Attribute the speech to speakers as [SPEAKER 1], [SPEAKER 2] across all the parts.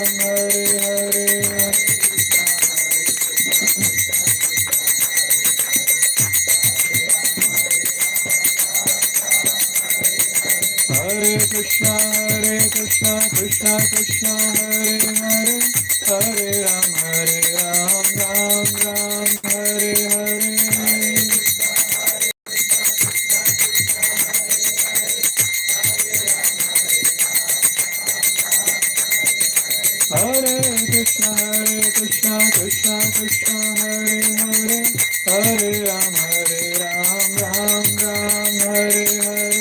[SPEAKER 1] Hare Krishna, Krishna Krishna, Hare Hare, Hare Ram, Ram Ram, Hare Hare. Hare Krishna, Krishna Krishna, Hare Hare, Hare Ram, Ram Ram, Hare Hare.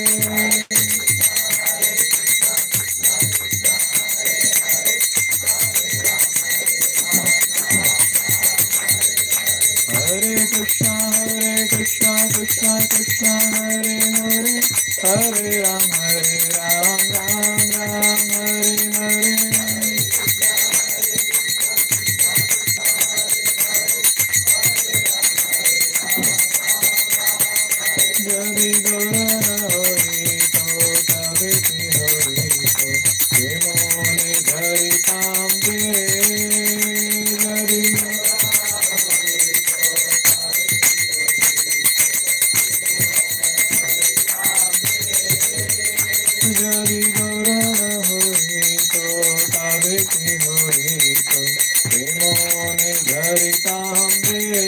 [SPEAKER 1] Hare Krishna, Krishna Krishna, Hare Hare, Hare Ram, Ram Ram, Hare Hare. Jadi Gaura Hari To Tabe Ki Hari To Hemone Dhari Tam Dire Jadi Jadi Gaura Hari To Tabe Ki Hari To Hemone Dhari Tam Dire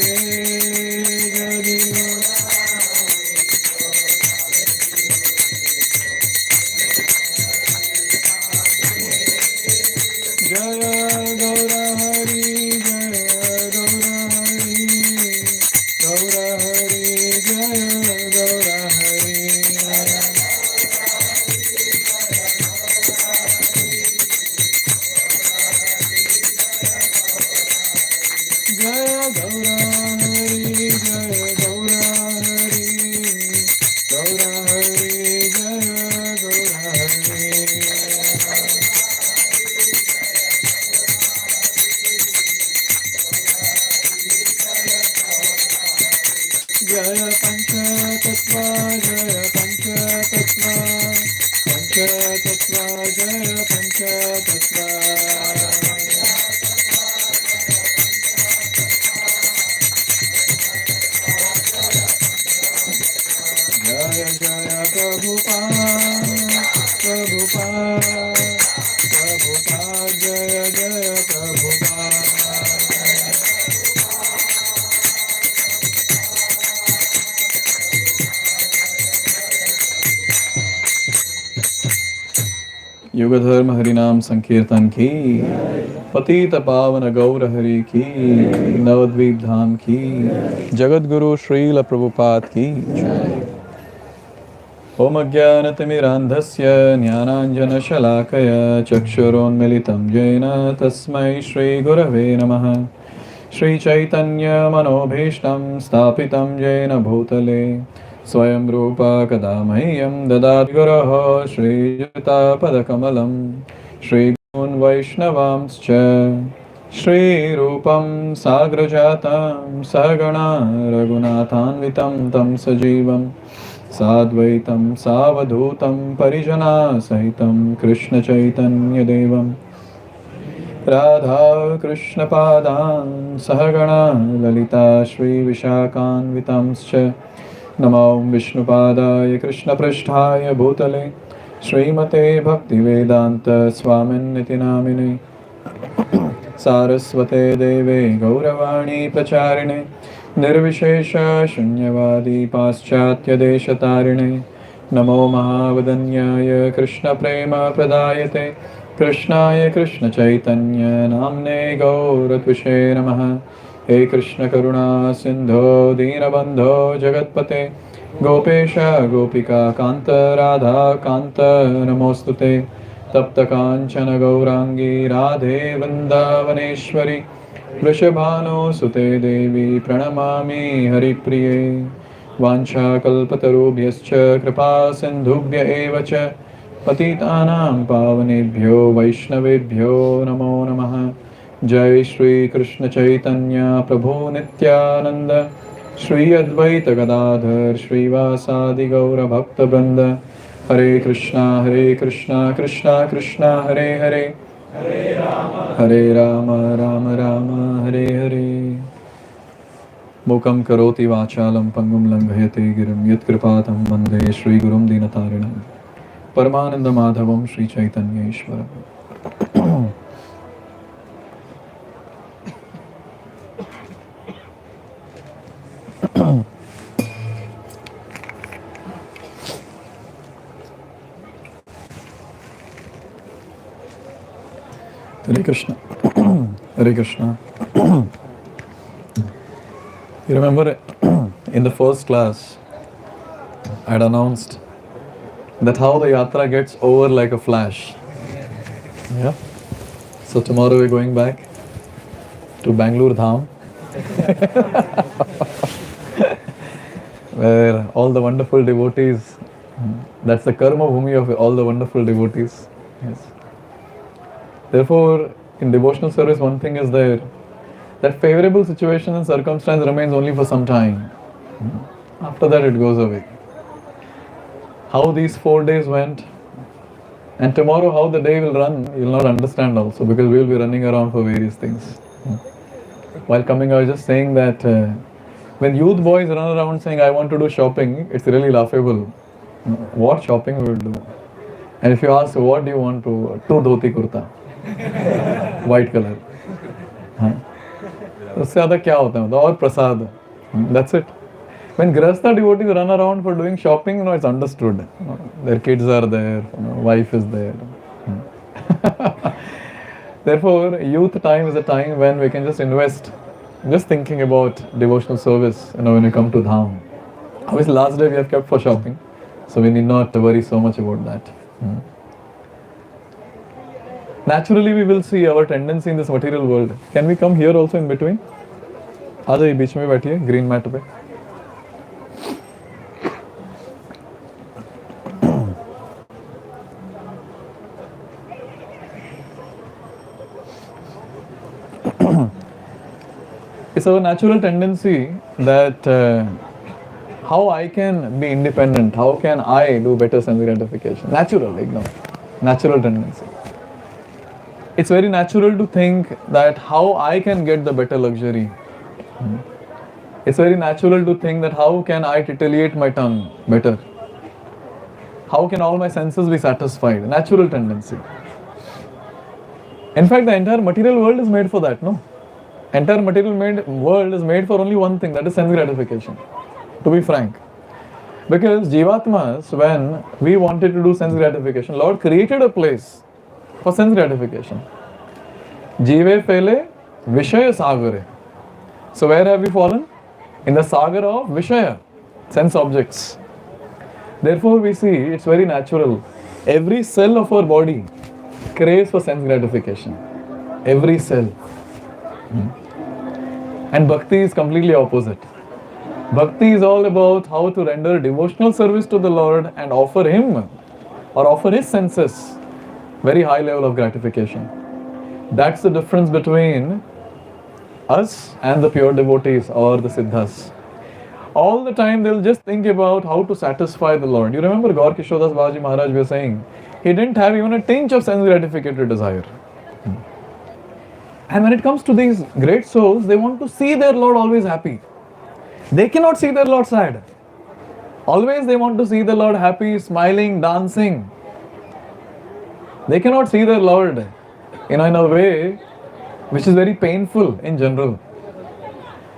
[SPEAKER 1] Jadi Jaya Gaura Hari, Jaya Gaura Hari, Gaura Hari, Jaya Gaura Hari. Jaya Gaura Hari, Jaya Gaura Hari, Gaura Hari, Jaya Gaura Hari. Jaya Pancha Tattva, Jaya Pancha Tattva, Pancha Tattva, Jaya Pancha Tattva. Jaya Jaya Prabhupada, Prabhupada, Prabhupada, Jaya Jaya Prabhupada. युगधर्म हरिनाम संकीर्तन की, पतित पावन गौर हरि की, नवद्वीप धाम की, जगत गुरु श्रील प्रभुपाद की। ओम अज्ञानतिमिरान्धस्य ज्ञानाञ्जनशलाकया चक्षुरोन्मिलितं येन तस्मै श्रीगुरवे नमः। श्रीचैतन्यमनोभीष्टं स्थापितं येन भूतले स्वयं रूपा कदा मह्यं ददाति गुरोः श्रीयुतापदकमलं श्रीगुरून् वैष्णवांश्च श्रीरूपं साग्रजातं सहगणा रघुनाथान्वितं तं सजीवं साद्वैतं सावधूतं परिजनासहितं कृष्णचैतन्यदेवं राधा कृष्णपादान् सहगणा ललिता श्रीविशाखान्वितांश्च नमो विष्णुपादाय कृष्णपृष्ठाय भूतले श्रीमते भक्तिवेदान्त स्वामिन्निति नामिने सारस्वते देवे गौरवाणी प्रचारिणे निर्विशेष शून्यवादी पाश्चात्यदेशतारिणे नमो महावदन्याय कृष्णप्रेम प्रदायते कृष्णाय कृष्णचैतन्य नाम्ने गौरतुषे नमः। हे कृष्ण करुणा सिंधो दीनबंधो जगत्पते गोपेश गोपिका कांत राधा कांत नमोस्तुते तप्त कांचन गौरांगी राधे वृंदावनेश्वरी वृषभानुसुते देवी प्रणमामि हरिप्रिये। वाञ्छाकल्पतरुभ्यश्च कृपा सिन्धुभ्य एव च पतितानां पावनेभ्यो वैष्णवेभ्यो नमो नमः। जय श्री कृष्ण चैतन्य प्रभु नित्यानंद श्री अद्वैत गदाधर श्रीवासादि गौर भक्तवृंद। हरे Krishna Krishna Krishna Hare Hare Hare Rama, Rama Rama, Hare Hare. Mukam karoti vachalam pangum langhayate girim yat kripatam vande Shri Gurum Dinatarinam. Paramananda Madhavam Shri Chaitanya Ishwaram. Hare Krishna. Hare Krishna. You remember in the first class, I had announced that how the yatra gets over like a flash. Yeah. So tomorrow we're going back to Bangalore Dham, where all the wonderful devotees, that's the karma bhumi of all the wonderful devotees. Yes. Therefore, in devotional service, one thing is there, that favorable situation and circumstance remains only for some time. After that, it goes away. How these 4 days went, and tomorrow how the day will run, you will not understand also, because we will be running around for various things. While coming, I was just saying that when youth boys run around saying, I want to do shopping, it's really laughable. What shopping we will do? And if you ask, what do you want to? Two dhoti kurta. White color. उससे ज़्यादा क्या होता है? और प्रसाद. That's it. When Grihastha devotees run around for doing shopping, it's understood. Their kids are there, wife is there. Therefore, youth time is a time when we can just invest, just thinking about devotional service, when you come to Dham. Obviously, last day we have kept for shopping, so we need not worry so much about that. Naturally, we will see our tendency in this material world. Can we come here also in between? आ जाइए बीच में बैठिए green mat पे. It's our natural tendency that how I can be independent, how can I do better sense gratification. Natural tendency. It's very natural to think that how I can get the better luxury. It's very natural to think that how can I titillate my tongue better? How can all my senses be satisfied? Natural tendency. In fact, the entire material world is made for that, no? Entire material world is made for only one thing, that is sense gratification, to be frank. Because Jivatmas, when we wanted to do sense gratification, Lord created a place for sense gratification. Jive fele Vishaya Sagare. So where have we fallen? In the sagar of Vishaya, sense objects. Therefore we see it's very natural. Every cell of our body craves for sense gratification. Every cell. And Bhakti is completely opposite. Bhakti is all about how to render devotional service to the Lord and offer Him or offer His senses very high level of gratification. That's the difference between us and the pure devotees or the Siddhas. All the time they'll just think about how to satisfy the Lord. You remember Gaur Kishodas Babaji Maharaj was saying, he didn't have even a tinge of sense gratificatory desire. And when it comes to these great souls, they want to see their Lord always happy. They cannot see their Lord sad. Always they want to see the Lord happy, smiling, dancing. They cannot see their Lord in a way which is very painful in general.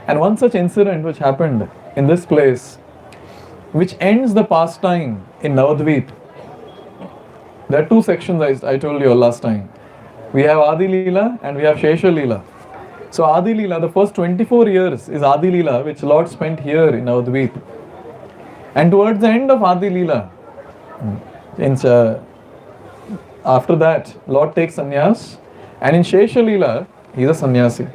[SPEAKER 1] And one such incident which happened in this place, which ends the pastime in Navadvip. There are two sections I told you last time. We have Adi Leela and we have Shesha Leela. So Adi Leela, the first 24 years is Adi Leela, which Lord spent here in Navadvip. And towards the end of Adi Leela, after that, Lord takes sannyas, and in Shesha Leela, he is a sannyasi.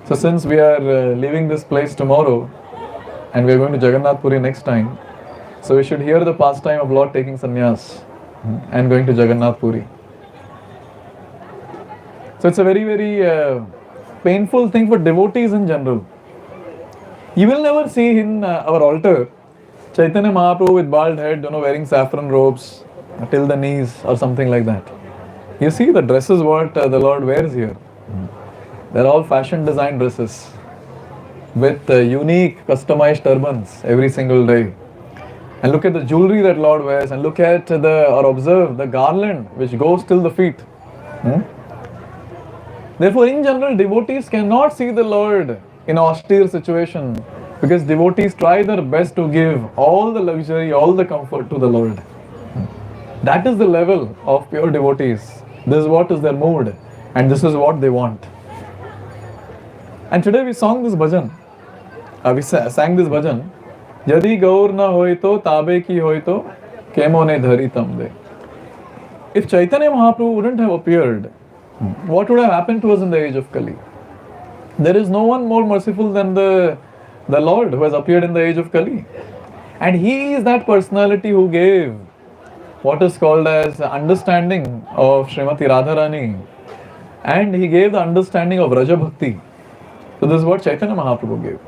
[SPEAKER 1] So since we are leaving this place tomorrow, and we are going to Jagannath Puri next time, so we should hear the pastime of Lord taking sannyas and going to Jagannath Puri. So it's a very, very painful thing for devotees in general. You will never see in our altar Chaitanya Mahaprabhu with bald head, wearing saffron robes till the knees or something like that. You see the dresses what the Lord wears here. They're all fashion design dresses with unique customized turbans every single day. And look at the jewelry that Lord wears, and look at or observe the garland which goes till the feet. Therefore, in general, devotees cannot see the Lord in austere situation, because devotees try their best to give all the luxury, all the comfort to the Lord. That is the level of pure devotees. This is what is their mood, and this is what they want. And today we sang this bhajan. Yadi gaur na hoy to tabe ki hoy to kemo ne dhari tamde. If Chaitanya Mahaprabhu wouldn't have appeared, what would have happened to us in the age of Kali? There is no one more merciful than the Lord who has appeared in the age of Kali. And He is that personality who gave what is called as understanding of Srimati Radharani, and He gave the understanding of Raja Bhakti. So this is what Chaitanya Mahaprabhu gave.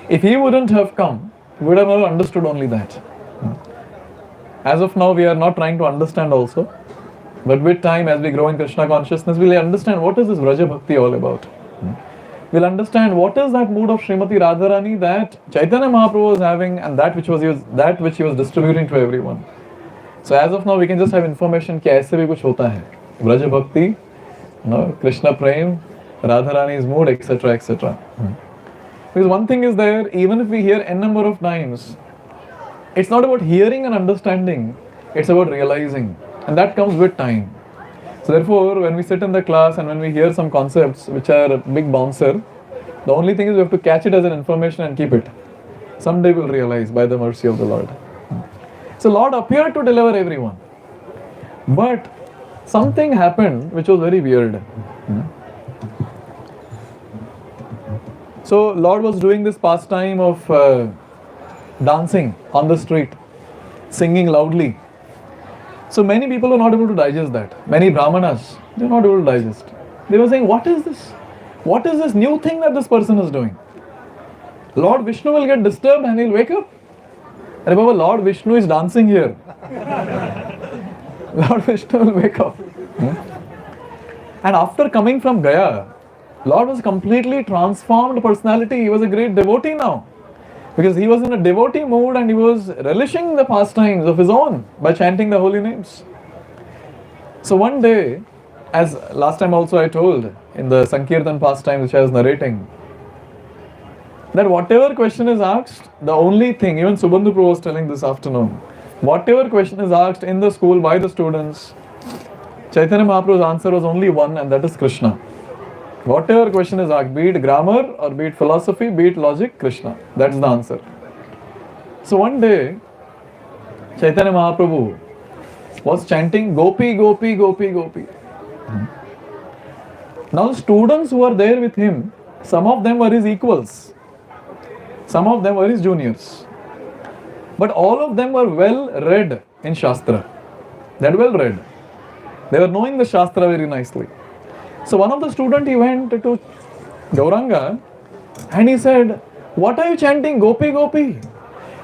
[SPEAKER 1] If He wouldn't have come, we would have never understood only that. As of now, we are not trying to understand also. But with time, as we grow in Krishna consciousness, we'll understand what is this Raja Bhakti all about. We'll understand what is that mood of Srimati Radharani that Chaitanya Mahaprabhu was having, and that which he was distributing to everyone. So as of now, we can just have information कि ऐसे भी कुछ होता है. Raja Bhakti, Krishna Prem, Radharani's mood, etc., etc. Because one thing is there, even if we hear n number of times, it's not about hearing and understanding, it's about realizing. And that comes with time. So therefore, when we sit in the class and when we hear some concepts which are a big bouncer, the only thing is we have to catch it as an information and keep it. Someday we'll realize by the mercy of the Lord. So Lord appeared to deliver everyone. But something happened which was very weird. So Lord was doing this pastime of dancing on the street, singing loudly. So many people were not able to digest that. Many Brahmanas, they were not able to digest. They were saying, what is this? What is this new thing that this person is doing? Lord Vishnu will get disturbed and he'll wake up. And remember, Lord Vishnu is dancing here. Lord Vishnu will wake up. And after coming from Gaya, Lord was completely transformed personality. He was a great devotee now. Because he was in a devotee mood and he was relishing the pastimes of his own by chanting the holy names. So one day, as last time also I told in the Sankirtan pastime which I was narrating, that whatever question is asked, the only thing, even Subandhu Prabhu was telling this afternoon, whatever question is asked in the school by the students, Chaitanya Mahaprabhu's answer was only one, and that is Krishna. Whatever question is asked, be it grammar or be it philosophy, be it logic, Krishna. That's the answer. So one day, Chaitanya Mahaprabhu was chanting Gopi, Gopi, Gopi, Gopi. Now the students who were there with him, some of them were his equals. Some of them were his juniors. But all of them were well read in Shastra. They had well read. They were knowing the Shastra very nicely. So one of the students, he went to Gauranga and he said, what are you chanting Gopi Gopi?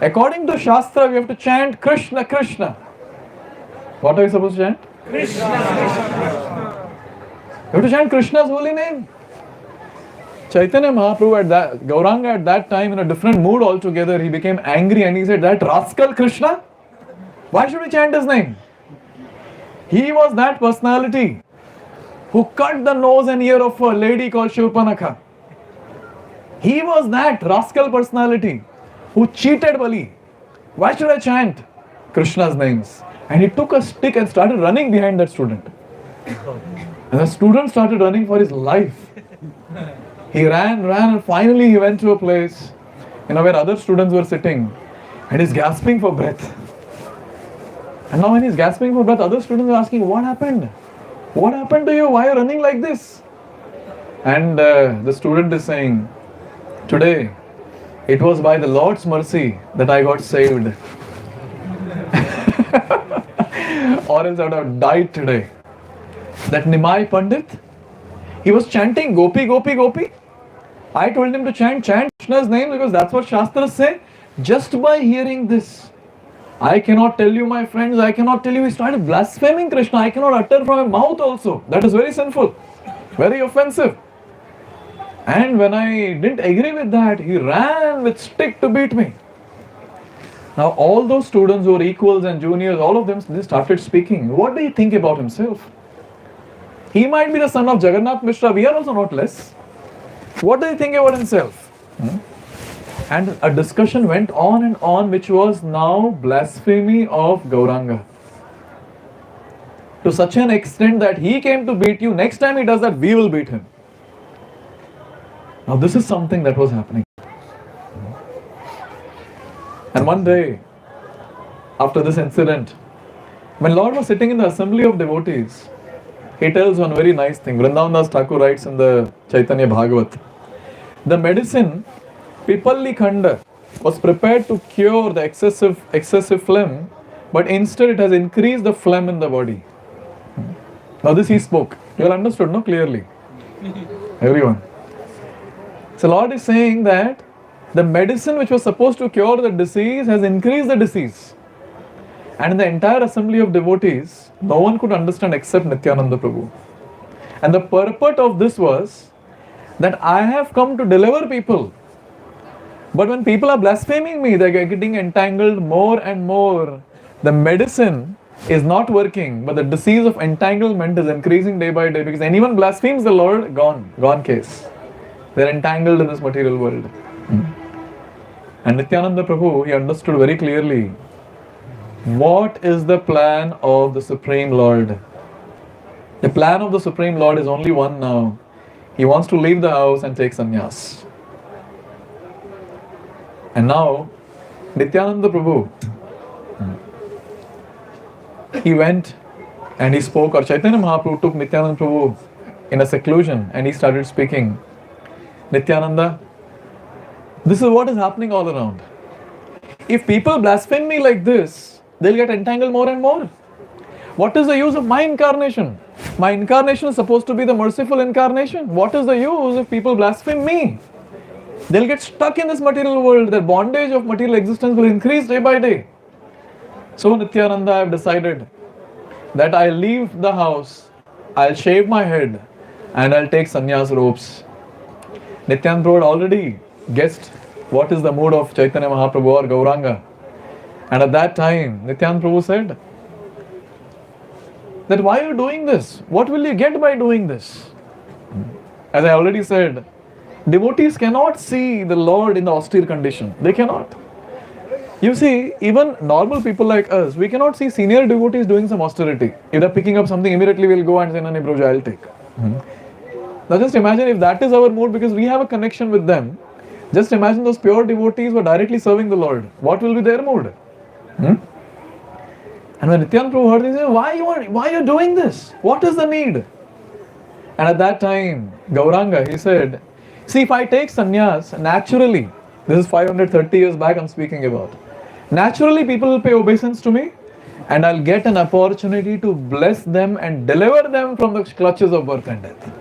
[SPEAKER 1] According to Shastra, we have to chant Krishna Krishna. What are we supposed to chant? Krishna Krishna. You have to chant Krishna's holy name. Chaitanya Mahaprabhu Gauranga at that time in a different mood altogether, he became angry and he said, that rascal Krishna? Why should we chant his name? He was that personality who cut the nose and ear of a lady called Shurpanakha. He was that rascal personality who cheated Bali. Why should I chant Krishna's names? And he took a stick and started running behind that student. And the student started running for his life. He ran, and finally he went to a place, where other students were sitting, and he's gasping for breath. And now when he's gasping for breath, other students are asking, what happened? What happened to you? Why are you running like this? And the student is saying, today, it was by the Lord's mercy that I got saved. Or else I would have died today. That Nimai Pandit, he was chanting Gopi, Gopi, Gopi. I told him to chant Krishna's name because that's what Shastras say. Just by hearing this, I cannot tell you, my friends, I cannot tell you. He started blaspheming Krishna. I cannot utter from my mouth also. That is very sinful, very offensive. And when I didn't agree with that, he ran with stick to beat me. Now all those students who were equals and juniors, all of them, they started speaking. What do you think about himself? He might be the son of Jagannath Mishra. We are also not less. What do you think about himself? And a discussion went on, which was now blasphemy of Gauranga. To such an extent that he came to beat you. Next time he does that, we will beat him. Now this is something that was happening. And one day, after this incident, when Lord was sitting in the assembly of devotees, he tells one very nice thing. Vrindavan Das Thakur writes in the Chaitanya Bhagavat, the medicine Pipalli Khanda was prepared to cure the excessive phlegm, but instead it has increased the phlegm in the body. Now this he spoke. You all understood, no? Clearly. Everyone. So Lord is saying that the medicine which was supposed to cure the disease has increased the disease. And in the entire assembly of devotees, no one could understand except Nityananda Prabhu. And the purport of this was that I have come to deliver people. But when people are blaspheming me, they are getting entangled more and more. The medicine is not working, but the disease of entanglement is increasing day by day, because anyone blasphemes the Lord, gone case. They are entangled in this material world. And Nityananda Prabhu, he understood very clearly what is the plan of the Supreme Lord. The plan of the Supreme Lord is only one now. He wants to leave the house and take sannyas. And now, Nityananda Prabhu, he went and he spoke, or Chaitanya Mahaprabhu took Nityananda Prabhu in a seclusion and he started speaking. Nityananda, this is what is happening all around. If people blaspheme me like this, they'll get entangled more and more. What is the use of my incarnation? My incarnation is supposed to be the merciful incarnation. What is the use if people blaspheme me? They'll get stuck in this material world. Their bondage of material existence will increase day by day. So Nityananda, I have decided that I'll leave the house, I'll shave my head and I'll take sannyas robes. Nityananda Prabhu had already guessed what is the mood of Chaitanya Mahaprabhu or Gauranga. And at that time, Nityananda Prabhu said that why are you doing this? What will you get by doing this? As I already said, devotees cannot see the Lord in the austere condition. They cannot. You see, even normal people like us, we cannot see senior devotees doing some austerity. If they're picking up something, immediately we'll go and say, Nani Prabhuji, I'll take. Now just imagine if that is our mood, because we have a connection with them. Just imagine those pure devotees who are directly serving the Lord. What will be their mood? And when Nityananda Prabhu heard this, he said, why are you doing this? What is the need? And at that time, Gauranga, he said, see, if I take sannyas, naturally, this is 530 years back I'm speaking about, naturally people will pay obeisance to me and I'll get an opportunity to bless them and deliver them from the clutches of birth and death.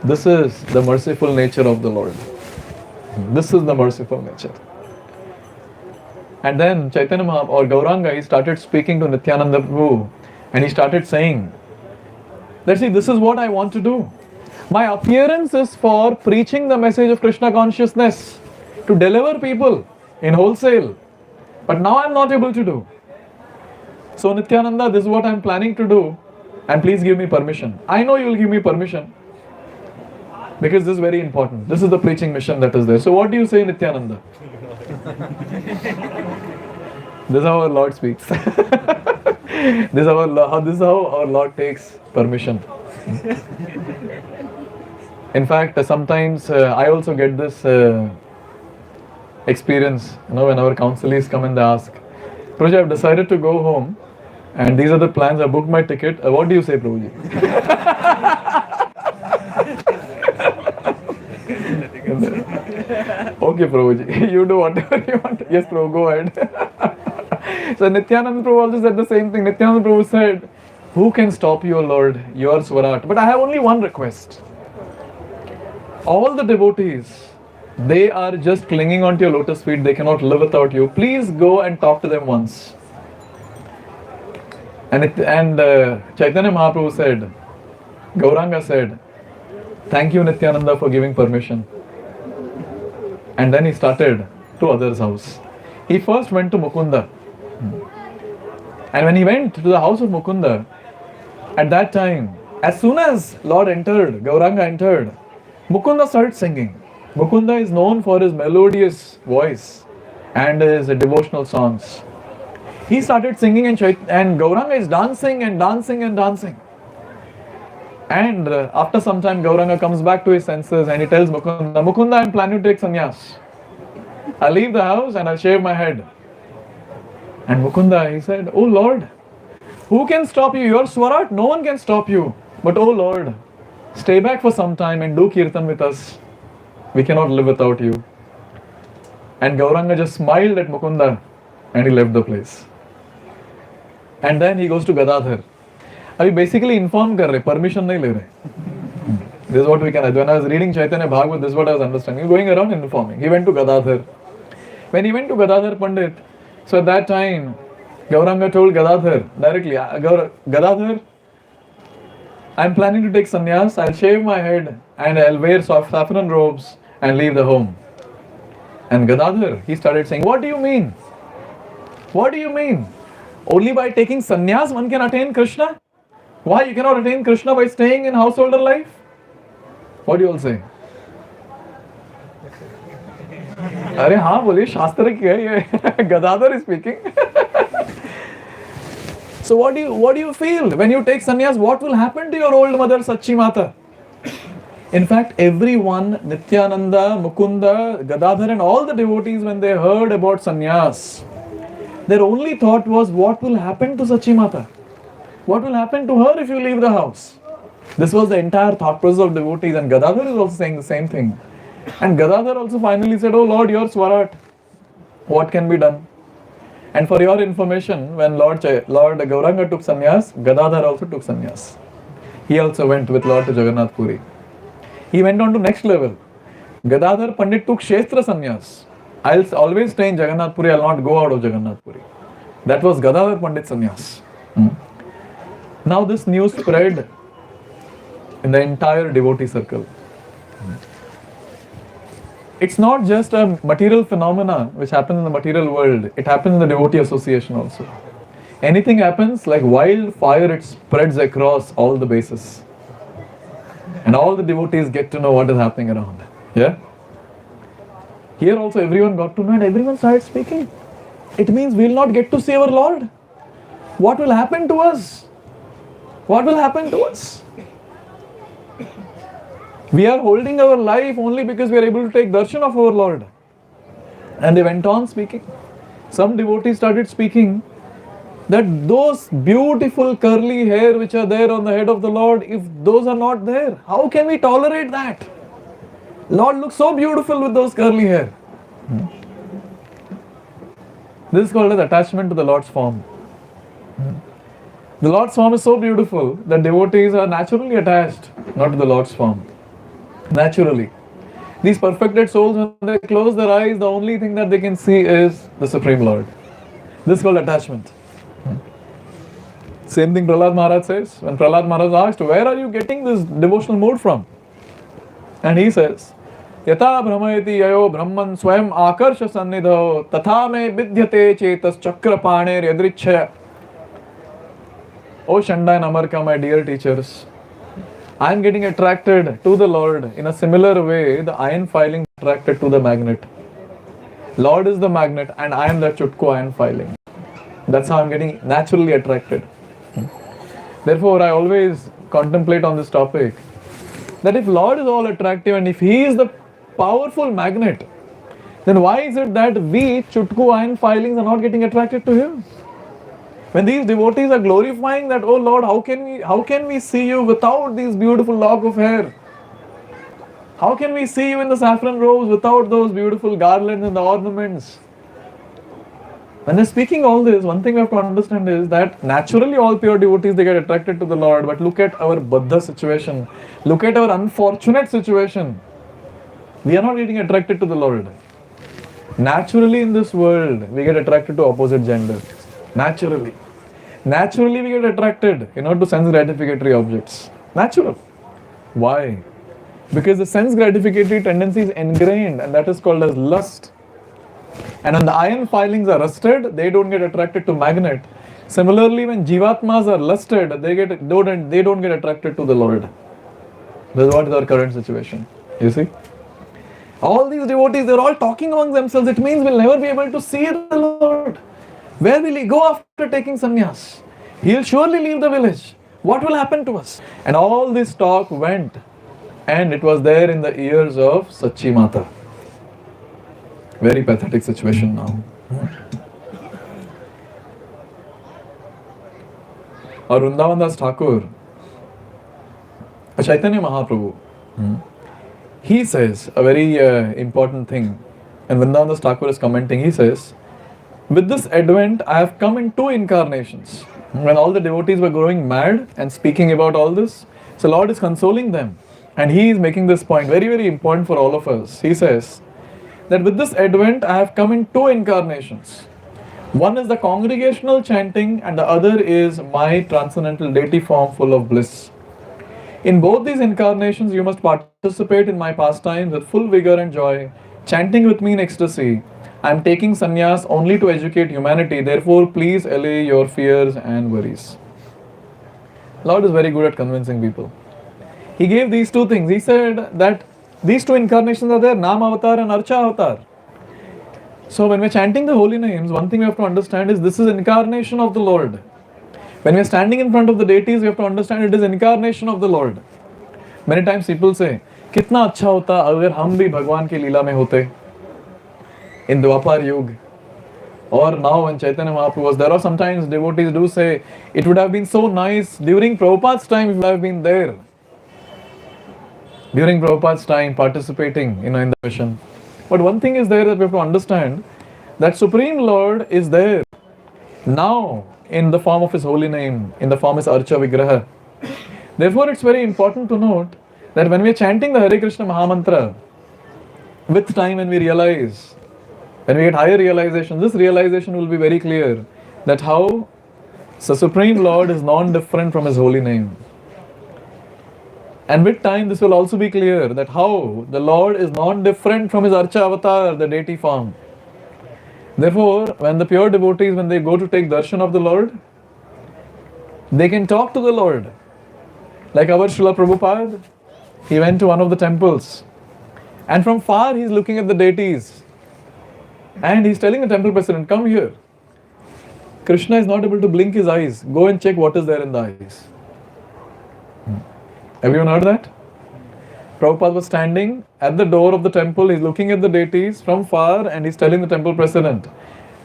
[SPEAKER 1] This is the merciful nature of the Lord. This is the merciful nature. And then Chaitanya Mahaprabhu or Gauranga, he started speaking to Nityananda Prabhu and he started saying, let's see, this is what I want to do. My appearance is for preaching the message of Krishna consciousness, to deliver people in wholesale. But now I'm not able to do. So Nityananda, this is what I'm planning to do, and please give me permission. I know you will give me permission, because this is very important. This is the preaching mission that is there. So what do you say, Nityananda? This is how our Lord speaks. This is how our Lord takes permission. In fact, sometimes I also get this experience, when our counselees come and they ask, Prabhuji, I've decided to go home and these are the plans, I booked my ticket. What do you say, Prabhuji? Okay, Prabhuji, you do whatever you want. Yes, Prabhu, go ahead. So Nityananda Prabhu also said the same thing. Nityananda Prabhu said, who can stop you, O Lord? You are Swarat. But I have only one request. All the devotees, They are just clinging onto your lotus feet. They cannot live without you. Please go and talk to them once. And Chaitanya Mahaprabhu said, Gauranga said, thank you Nityananda for giving permission. And then he started to others' house. He first went to Mukunda. And when he went to the house of Mukunda, at that time, as soon as Lord entered, Gauranga entered, Mukunda started singing. Mukunda is known for his melodious voice and his devotional songs. He started singing and Gauranga is dancing and dancing and dancing. And after some time, Gauranga comes back to his senses and he tells Mukunda, Mukunda, I am planning to take sannyas. I'll leave the house and I'll shave my head. And Mukunda, he said, oh Lord, who can stop you? You're Swarat, no one can stop you. But oh Lord, stay back for some time and do kirtan with us. We cannot live without you. And Gauranga just smiled at Mukunda and he left the place. And then he goes to Gadadhar. अभी basically inform कर रहे, permission नहीं ले रहे. This is what we can. When I was reading Chaitanya Bhagavad, this is what I was understanding. Going around and informing. He went to Gadadhar. When he went to Gadadhar Pandit, so at that time, Gauranga told Gadadhar directly, Gadadhar, I am planning to take sannyas. I'll shave my head and I'll wear soft saffron robes and leave the home. And Gadadhar, he started saying, what do you mean? What do you mean? Only by taking sannyas one can attain Krishna? Why you cannot attain Krishna by staying in householder life? What do you all say? अरे हाँ बोलिए शास्त्र की है ये Gadadhar is speaking. So what do you feel when you take sannyas? What will happen to your old mother Sachi Mata? In fact, everyone, Nityananda, Mukunda, Gadadhar and all the devotees, when they heard about sannyas, their only thought was, what will happen to Sachi Mata? What will happen to her if you leave the house? This was the entire thought process of devotees, and Gadadhar is also saying the same thing. And Gadadhar also finally said, oh Lord, you're Swarat. What can be done? And for your information, when Lord Gauranga took sannyas, Gadadhar also took sannyas. He also went with Lord to Jagannath Puri. He went on to next level. Gadadhar Pandit took Kshetra sannyas. I'll always stay in Jagannath Puri, I'll not go out of Jagannath Puri. That was Gadadhar Pandit sannyas. Now this news spread in the entire devotee circle. It's not just a material phenomena which happens in the material world, it happens in the devotee association also. Anything happens, like wildfire, it spreads across all the bases. And all the devotees get to know what is happening around. Yeah? Here also everyone got to know and everyone started speaking. It means we will not get to see our Lord. What will happen to us? What will happen to us? We are holding our life only because we are able to take darshan of our Lord. And they went on speaking. Some devotees started speaking that those beautiful curly hair which are there on the head of the Lord, if those are not there, how can we tolerate that? Lord looks so beautiful with those curly hair. This is called as attachment to the Lord's form. The Lord's form is so beautiful that devotees are naturally attached, not to the Lord's form. Naturally. These perfected souls, when they close their eyes, the only thing that they can see is the Supreme Lord. This is called attachment. Same thing Prahlad Maharaj says. When Prahlad Maharaj asked, where are you getting this devotional mood from? And he says, Yata brahmayati yayo brahman swayam akarsha sannidho tatha me vidyate chetas chakra paner yadrichaya. Oh Shanda and Amarka, my dear teachers, I am getting attracted to the Lord in a similar way the iron filing attracted to the magnet. Lord is the magnet and I am the chutku iron filing. That's how I am getting naturally attracted. Therefore, I always contemplate on this topic that if Lord is all attractive and if He is the powerful magnet, then why is it that we chutku iron filings are not getting attracted to Him? When these devotees are glorifying that, oh Lord, how can we see you without these beautiful lock of hair? How can we see you in the saffron robes without those beautiful garlands and the ornaments? When they're speaking all this, one thing we have to understand is that naturally all pure devotees, they get attracted to the Lord. But look at our baddha situation. Look at our unfortunate situation. We are not getting attracted to the Lord. Naturally in this world, we get attracted to opposite gender. Naturally. Naturally we get attracted, to sense gratificatory objects. Natural. Why? Because the sense gratificatory tendency is ingrained, and that is called as lust. And when the iron filings are rusted, they don't get attracted to magnet. Similarly, when jivatmas are lusted, they don't get attracted to the Lord. This is what is our current situation. You see? All these devotees, they're all talking among themselves. It means we'll never be able to see the Lord. Where will he go after taking sannyas? He'll surely leave the village. What will happen to us? And all this talk went, and it was there in the ears of Sachi Mata. Very pathetic situation now. Or Vrindavan Das Thakur, Chaitanya Mahaprabhu, he says a very important thing. And Vrindavan Das Thakur is commenting, he says, with this advent, I have come in 2 incarnations. When all the devotees were growing mad and speaking about all this, so Lord is consoling them. And he is making this point, very, very important for all of us. He says that with this advent, I have come in 2 incarnations. One is the congregational chanting, and the other is my transcendental deity form full of bliss. In both these incarnations, you must participate in my pastimes with full vigor and joy, chanting with me in ecstasy. I am taking sannyas only to educate humanity. Therefore, please allay your fears and worries. Lord is very good at convincing people. He gave these 2 things. He said that these 2 incarnations are there, Nam Avatar and Archa Avatar. So when we're chanting the holy names, one thing we have to understand is this is incarnation of the Lord. When we're standing in front of the deities, we have to understand it is incarnation of the Lord. Many times people say, कितना अच्छा होता अगर हम भी भगवान की लीला में होते in Dwapar Yug. Or now when Chaitanya Mahaprabhu was there, or sometimes devotees do say, it would have been so nice during Prabhupada's time if you have been there. During Prabhupada's time, participating, in the mission. But one thing is there that we have to understand, that Supreme Lord is there now in the form of His holy name, in the form of His Archa Vigraha. Therefore, it's very important to note that when we are chanting the Hare Krishna Mahamantra, with time when we realize, when we get higher realization, this realization will be very clear that how the Supreme Lord is non-different from His holy name. And with time, this will also be clear that how the Lord is non-different from His Archa Avatar, the deity form. Therefore, when the pure devotees, when they go to take darshan of the Lord, they can talk to the Lord. Like our Srila Prabhupada, he went to one of the temples, and from far he's looking at the deities, and he's telling the temple president, come here. Krishna is not able to blink his eyes. Go and check what is there in the eyes. Everyone heard that? Prabhupada was standing at the door of the temple, he's looking at the deities from far, and he's telling the temple president,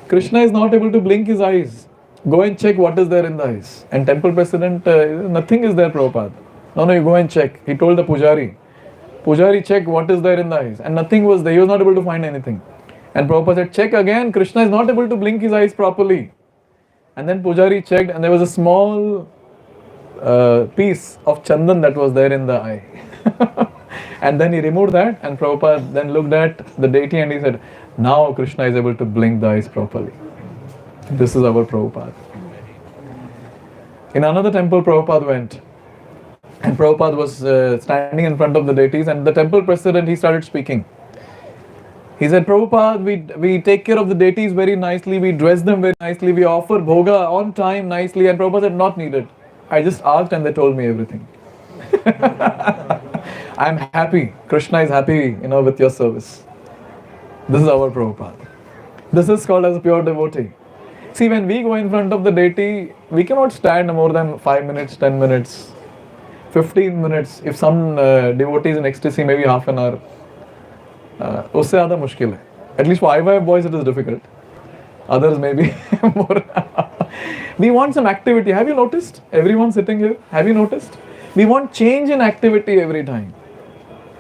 [SPEAKER 1] Krishna is not able to blink his eyes. Go and check what is there in the eyes. And temple president, nothing is there, Prabhupada. No, you go and check. He told the Pujari, Pujari, check what is there in the eyes. And nothing was there, he was not able to find anything. And Prabhupada said, check again, Krishna is not able to blink his eyes properly. And then Pujari checked, and there was a small piece of chandan that was there in the eye. And then he removed that, and Prabhupada then looked at the deity and he said, now Krishna is able to blink the eyes properly. This is our Prabhupada. In another temple, Prabhupada went, and Prabhupada was standing in front of the deities, and the temple president, he started speaking. He said, Prabhupada, we take care of the deities very nicely, we dress them very nicely, we offer bhoga on time nicely, and Prabhupada said, not needed. I just asked and they told me everything. I'm happy. Krishna is happy, with your service. This is our Prabhupada. This is called as a pure devotee. See, when we go in front of the deity, we cannot stand more than 5 minutes, 10 minutes, 15 minutes. If some devotee is in ecstasy, maybe half an hour. Usse zyada mushkil hai. At least for IYF boys, it is difficult. Others maybe more. We want some activity. Have you noticed? Everyone sitting here, have you noticed? We want change in activity every time.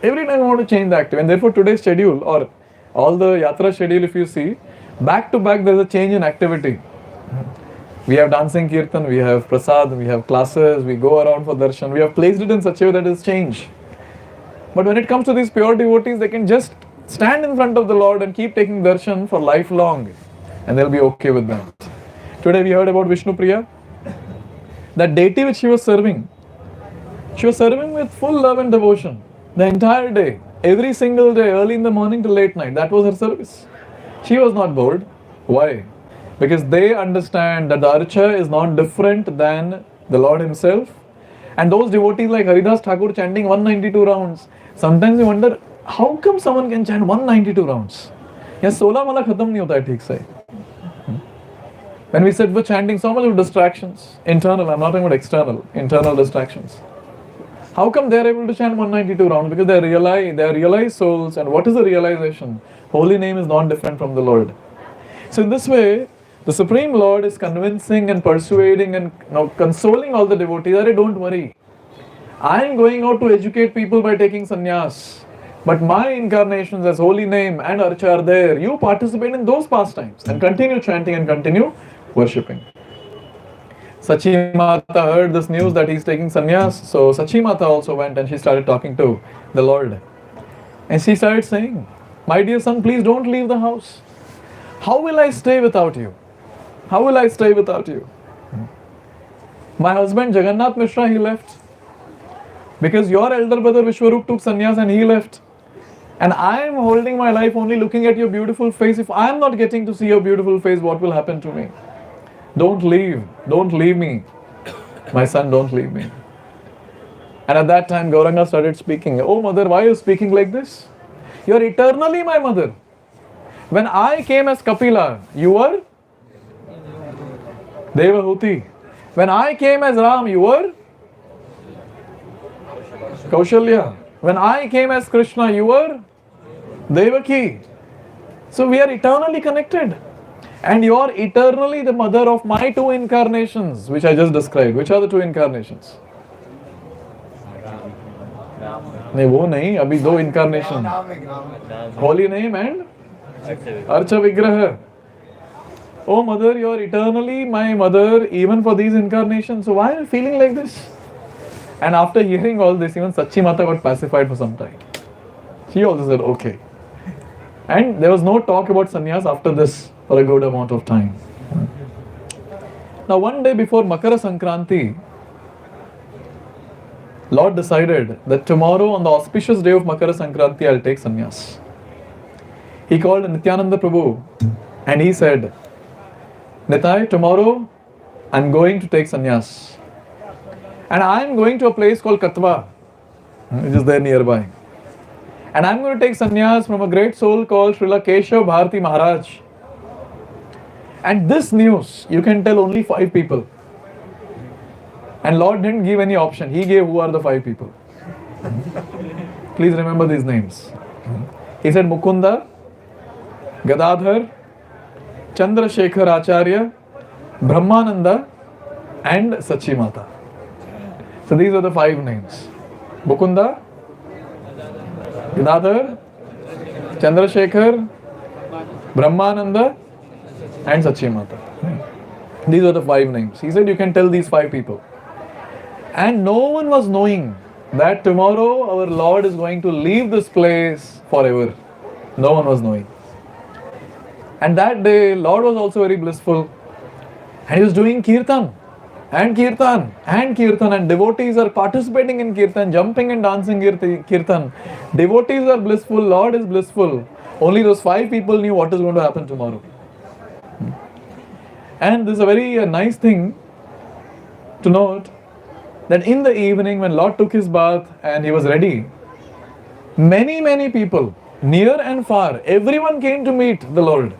[SPEAKER 1] Every time we want to change the activity. And therefore today's schedule, or all the yatra schedule, if you see, back to back there is a change in activity. We have dancing kirtan, we have prasad, we have classes, we go around for darshan. We have placed it in such a way that is change. But when it comes to these pure devotees, they can just stand in front of the Lord and keep taking darshan for lifelong, and they'll be okay with that. Today we heard about Vishnu Priya, that deity which she was serving. She was serving with full love and devotion the entire day, every single day, early in the morning to late night. That was her service. She was not bored. Why? Because they understand that the Archa is not different than the Lord Himself. And those devotees like Haridas Thakur chanting 192 rounds, sometimes you wonder, how come someone can chant 192 rounds? Yes, 16 mala khatam nahi hota hai theek se. When we sit for chanting, so much of distractions, internal, I'm not talking about external, internal distractions. How come they are able to chant 192 rounds? Because they are realized souls, and what is the realization? Holy name is not different from the Lord. So in this way, the Supreme Lord is convincing and persuading and consoling all the devotees. Arey, don't worry. I am going out to educate people by taking sannyas. But my incarnations as holy name and Archa are there. You participate in those pastimes and continue chanting and continue worshipping. Sachi Mata heard this news that he's taking sannyas. So Sachi Mata also went and she started talking to the Lord. And she started saying, my dear son, please don't leave the house. How will I stay without you? How will I stay without you? My husband Jagannath Mishra, he left. Because your elder brother Vishwarup took sannyas and he left. And I am holding my life only looking at your beautiful face. If I am not getting to see your beautiful face, what will happen to me? Don't leave. Don't leave me. My son, don't leave me. And at that time, Gauranga started speaking. Oh mother, why are you speaking like this? You are eternally my mother. When I came as Kapila, you were Devahuti. When I came as Ram, you were Kaushalya. When I came as Krishna, you were Devaki. So we are eternally connected. And you are eternally the mother of my two incarnations, which I just described. Which are the two incarnations? नहीं वो नहीं, अभी दो incarnation. Holy name and Archa Vigraha. Oh mother, you are eternally my mother even for these incarnations. So why are you feeling like this? And after hearing all this, even Sachi Mata got pacified for some time. She also said, okay. And there was no talk about sannyas after this for a good amount of time. Now one day before Makara Sankranti, Lord decided that tomorrow on the auspicious day of Makara Sankranti, I'll take sannyas. He called Nityananda Prabhu and he said, Nitai, tomorrow I'm going to take sannyas. And I'm going to a place called Katwa, which is there nearby. And I'm going to take sannyas from a great soul called Srila Keshav Bharati Maharaj. And this news, you can tell only 5 people. And Lord didn't give any option. He gave who are the 5 people. Please remember these names. He said Mukunda, Gadadhar, Chandrasekhar Acharya, Brahmananda, and Sachi Mata. So these are the 5 names. Mukunda, Gadadhar, Chandrasekhar, Brahmananda, and Sachi Mata. These are the 5 names. He said you can tell these 5 people. And no one was knowing that tomorrow our Lord is going to leave this place forever. No one was knowing. And that day, Lord was also very blissful. And he was doing kirtan. And kirtan. And kirtan. And devotees are participating in kirtan, jumping and dancing kirtan. Devotees are blissful. Lord is blissful. Only those 5 people knew what is going to happen tomorrow. And this is a very nice thing to note, that in the evening when Lord took his bath and he was ready, many people, near and far, everyone came to meet the Lord.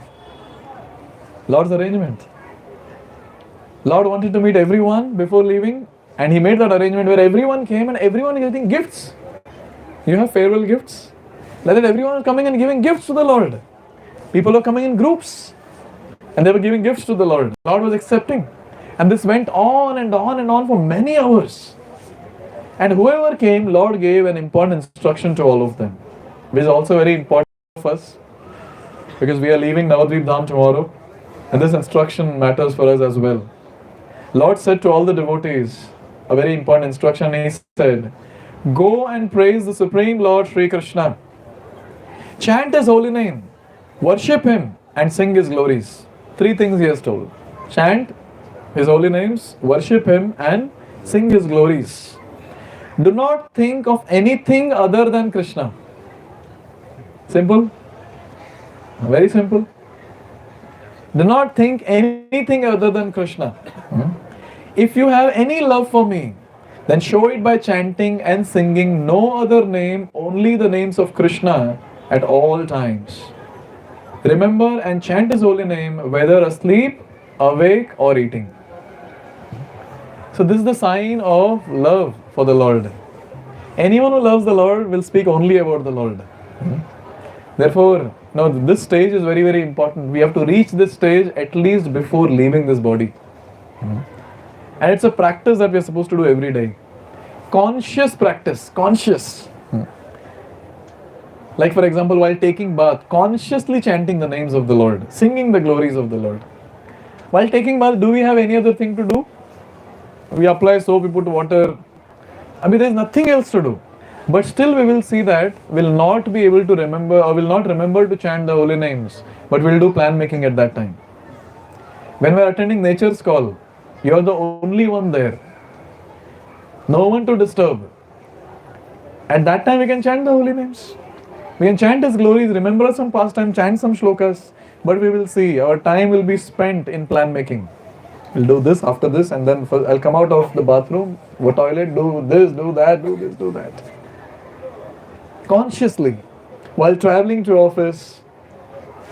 [SPEAKER 1] Lord's arrangement. Lord wanted to meet everyone before leaving, and he made that arrangement where everyone came and everyone is getting gifts. You have farewell gifts. Like that everyone is coming and giving gifts to the Lord. People are coming in groups and they were giving gifts to the Lord. Lord was accepting. And this went on and on and on for many hours. And whoever came, Lord gave an important instruction to all of them, which is also very important for us, because we are leaving Navadvip Dham tomorrow, and this instruction matters for us as well. Lord said to all the devotees a very important instruction. He said, Go and praise the Supreme Lord Sri Krishna. Chant His holy name. Worship Him and sing His glories. 3 things He has told. Chant His holy names, worship Him and sing His glories. Do not think of anything other than Krishna. Simple. Very simple. Do not think anything other than Krishna. If you have any love for me, then show it by chanting and singing no other name, only the names of Krishna at all times. Remember and chant His holy name whether asleep, awake or eating. So this is the sign of love for the Lord. Anyone who loves the Lord will speak only about the Lord. Therefore, now this stage is very, very important. We have to reach this stage at least before leaving this body. And it's a practice that we are supposed to do every day. Conscious practice, conscious. Like for example, while taking bath, consciously chanting the names of the Lord, singing the glories of the Lord. While taking bath, do we have any other thing to do? We apply soap, we put water. I mean, there is nothing else to do. But still we will see that we'll not be able to remember or will not remember to chant the holy names. But we'll do plan making at that time. When we're attending nature's call, you're the only one there. No one to disturb. At that time we can chant the holy names. We can chant His glories, remember some pastime, chant some shlokas. But we will see, our time will be spent in plan making. We'll do this after this and then I'll come out of the bathroom, go toilet, do this, do that, do this, do that. Consciously, while traveling to office,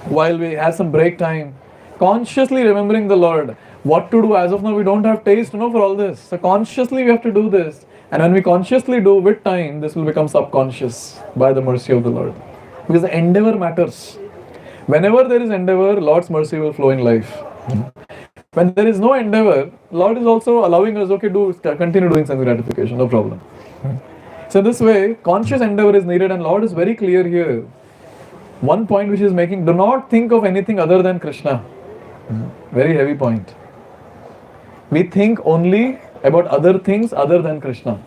[SPEAKER 1] while we have some break time, consciously remembering the Lord. What to do? As of now, we don't have taste, for all this. So consciously we have to do this. And when we consciously do with time, this will become subconscious by the mercy of the Lord. Because the endeavor matters. Whenever there is endeavor, Lord's mercy will flow in life. When there is no endeavor, Lord is also allowing us, continue doing sense gratification, no problem. So this way, conscious endeavor is needed and Lord is very clear here. One point which is making, do not think of anything other than Krishna. Very heavy point. We think only about other things other than Krishna.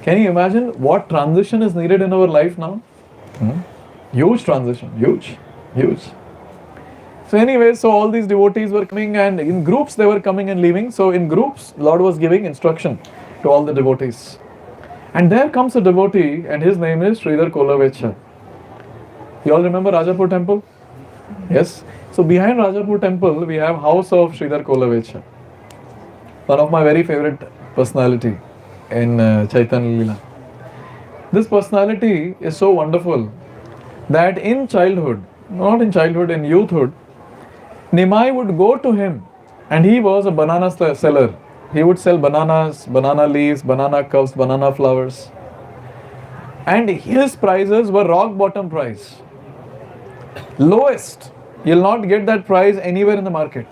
[SPEAKER 1] Can you imagine what transition is needed in our life now? Huge transition, huge. So anyway, so all these devotees were coming and in groups they were coming and leaving. So in groups, Lord was giving instruction to all the devotees. And there comes a devotee and his name is Sridhar Kolavecha. You all remember Rajapur temple? Yes. So behind Rajapur temple, we have house of Sridhar Kolavecha. One of my very favorite personality in Chaitanya Leela. This personality is so wonderful that in childhood, not in childhood, in youthhood, Nimai would go to him and he was a banana seller. He would sell bananas, banana leaves, banana cups, banana flowers. And his prices were rock bottom price. Lowest. You'll not get that price anywhere in the market.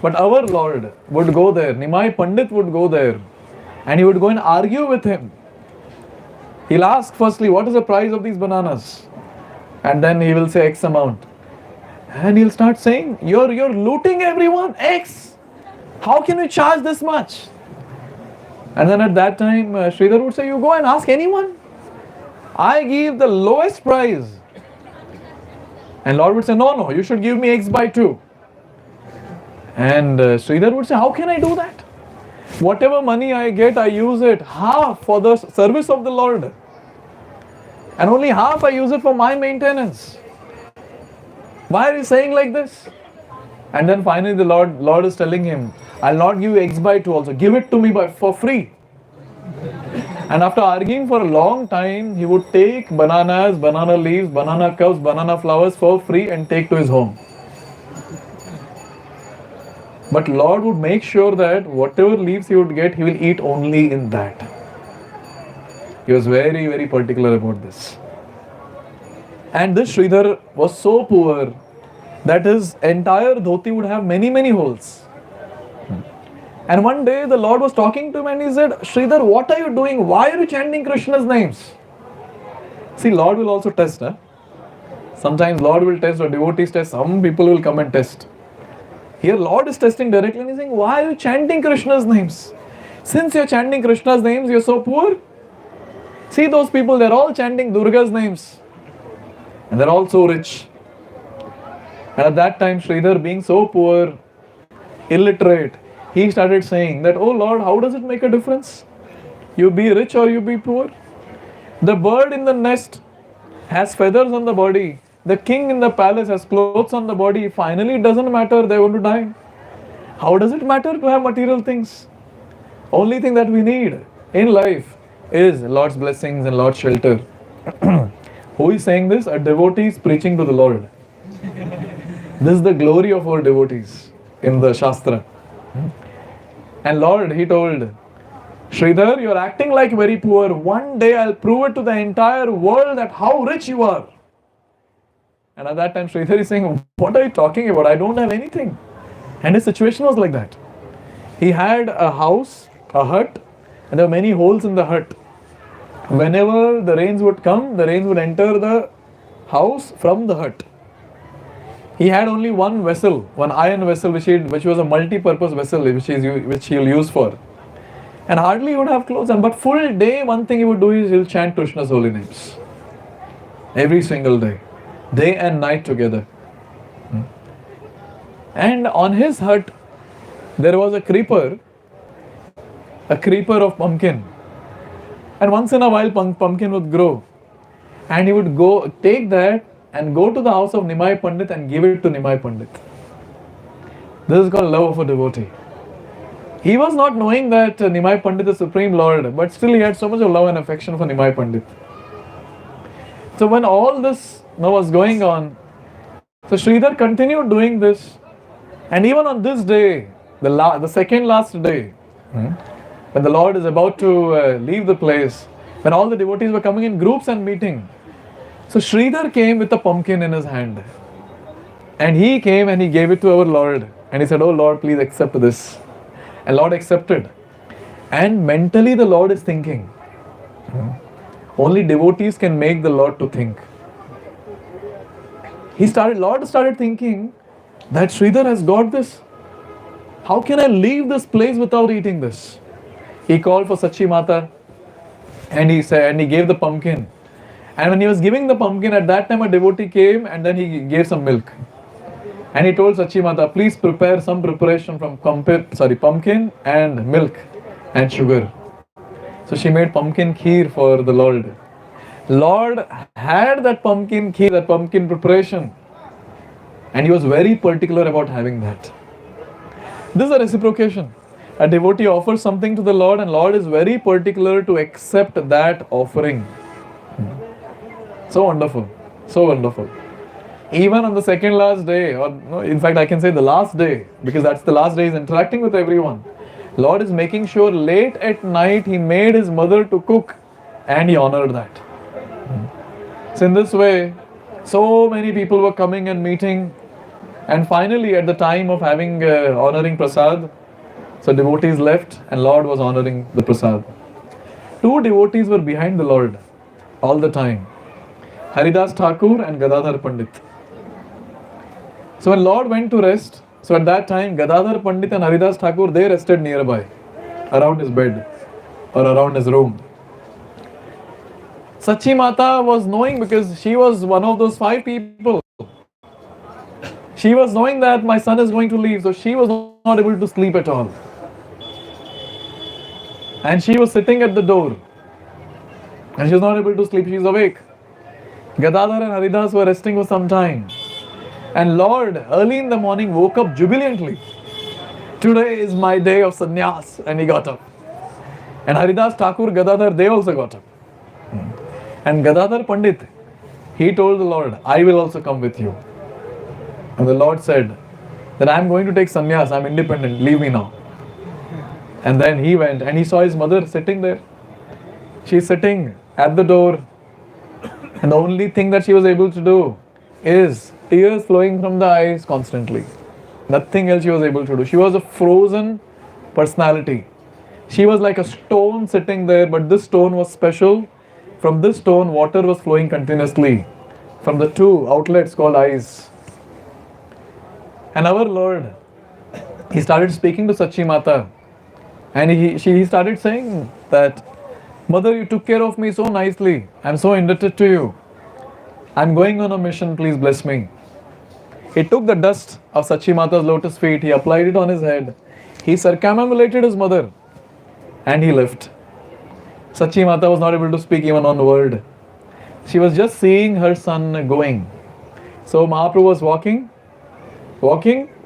[SPEAKER 1] But our Lord would go there. Nimai Pandit would go there. And he would go and argue with him. He'll ask firstly, what is the price of these bananas? And then he will say X amount. And he'll start saying, you're looting everyone, X. How can you charge this much? And then at that time, Sridhar would say, you go and ask anyone. I give the lowest price. And Lord would say, no, you should give me X by 2. And Sridhar would say, how can I do that? Whatever money I get, I use it half for the service of the Lord. And only half I use it for my maintenance. Why are you saying like this? And then finally the Lord is telling him, I'll not give you X by 2 also. Give it to me for free. And after arguing for a long time, he would take bananas, banana leaves, banana cups, banana flowers for free and take to his home. But Lord would make sure that whatever leaves he would get, he will eat only in that. He was very, very particular about this. And this Sridhar was so poor that his entire dhoti would have many, many holes. And one day the Lord was talking to him and he said, Sridhar, what are you doing? Why are you chanting Krishna's names? See, Lord will also test. Sometimes Lord will test or devotees test. Some people will come and test. Here Lord is testing directly and he's saying, why are you chanting Krishna's names? Since you're chanting Krishna's names, you're so poor. See those people, they're all chanting Durga's names. And they're all so rich. And at that time, Sridhar, being so poor, illiterate, he started saying that, oh Lord, how does it make a difference? You be rich or you be poor? The bird in the nest has feathers on the body. The king in the palace has clothes on the body. Finally, it doesn't matter, they're going to die. How does it matter to have material things? Only thing that we need in life is Lord's blessings and Lord's shelter. Who is saying this? A devotee is preaching to the Lord. This is the glory of our devotees in the Shastra. And Lord, he told, Sridhar, you're acting like very poor. One day I'll prove it to the entire world that how rich you are. And at that time Sridhar is saying, what are you talking about? I don't have anything. And his situation was like that. He had a house, a hut, and there were many holes in the hut. Whenever the rains would come, the rains would enter the house from the hut. He had only one vessel, one iron vessel, which was a multi-purpose vessel, which he'll use for. And hardly he would have clothes. But full day, one thing he would do is he'll chant Krishna's holy names. Every single day and night together. And on his hut, there was a creeper of pumpkin. And once in a while, pumpkin would grow. And he would go take that and go to the house of Nimai Pandit and give it to Nimai Pandit. This is called love of a devotee. He was not knowing that Nimai Pandit is Supreme Lord, but still he had so much of love and affection for Nimai Pandit. So when all this was going on, so Sridhar continued doing this. And even on this day, the second last day, when the Lord is about to leave the place, when all the devotees were coming in groups and meeting, so Sridhar came with a pumpkin in his hand. And he came and he gave it to our Lord. And he said, oh Lord, please accept this. And Lord accepted. And mentally the Lord is thinking. Only devotees can make the Lord to think. Lord started thinking that Sridhar has got this. How can I leave this place without eating this? He called for Sachi Mata and he gave the pumpkin. And when he was giving the pumpkin, at that time a devotee came and then he gave some milk. And he told Sachi Mata, please prepare some preparation from pumpkin and milk and sugar. So she made pumpkin kheer for the Lord. Lord had that pumpkin kheer, that pumpkin preparation. And he was very particular about having that. This is a reciprocation. A devotee offers something to the Lord and Lord is very particular to accept that offering. So wonderful. So wonderful. Even on the second last day, or no, in fact I can say the last day, because that's the last day he's interacting with everyone. Lord is making sure late at night he made his mother to cook and he honored that. So in this way, so many people were coming and meeting, and finally at the time of honoring Prasad, so devotees left and Lord was honoring the Prasad. Two devotees were behind the Lord all the time, Haridas Thakur and Gadadhar Pandit. So when Lord went to rest, so at that time Gadadhar Pandit and Haridas Thakur, they rested nearby, around his bed or around his room. Sachi Mata was knowing, because she was one of those 5 people. She was knowing that my son is going to leave, so she was not able to sleep at all. And she was sitting at the door. And she was not able to sleep, she is awake. Gadadhar and Haridas were resting for some time. And Lord, early in the morning, woke up jubilantly. Today is my day of sanyaas. And he got up. And Haridas Thakur, Gadadhar, they also got up. And Gadadhar Pandit, he told the Lord, I will also come with you. And the Lord said that I am going to take sannyas, I am independent, leave me now. And then he went and he saw his mother sitting there. She is sitting at the door. And the only thing that she was able to do is tears flowing from the eyes constantly. Nothing else she was able to do. She was a frozen personality. She was like a stone sitting there, but this stone was special. From this stone, water was flowing continuously from the 2 outlets called eyes. And our Lord, he started speaking to Sachi Mata. And he started saying that Mother, you took care of me so nicely. I'm so indebted to you. I'm going on a mission, please bless me. He took the dust of Sachi Mata's lotus feet, he applied it on his head, he circumambulated his mother, and he left. Sachi Mata was not able to speak even one word. She was just seeing her son going. So Mahaprabhu was walking,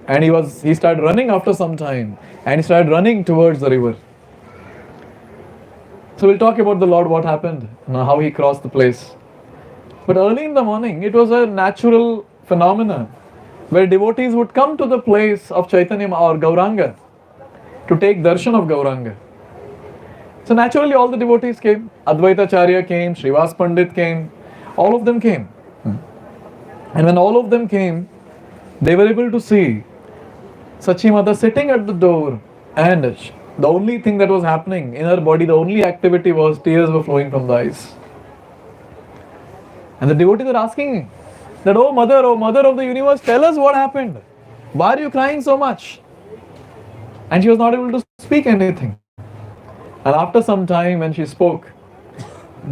[SPEAKER 1] and he started running after some time, and he started running towards the river. So we'll talk about the Lord, what happened, and how he crossed the place. But early in the morning, it was a natural phenomenon where devotees would come to the place of Chaitanya or Gauranga to take darshan of Gauranga. So naturally all the devotees came. Advaitacharya came, Srivas Pandit came, all of them came. And when all of them came, they were able to see Sachi Mata sitting at the door, and the only thing that was happening in her body, the only activity was tears were flowing from the eyes. And the devotees were asking that, oh mother of the universe, tell us what happened. Why are you crying so much? And she was not able to speak anything. And after some time when she spoke,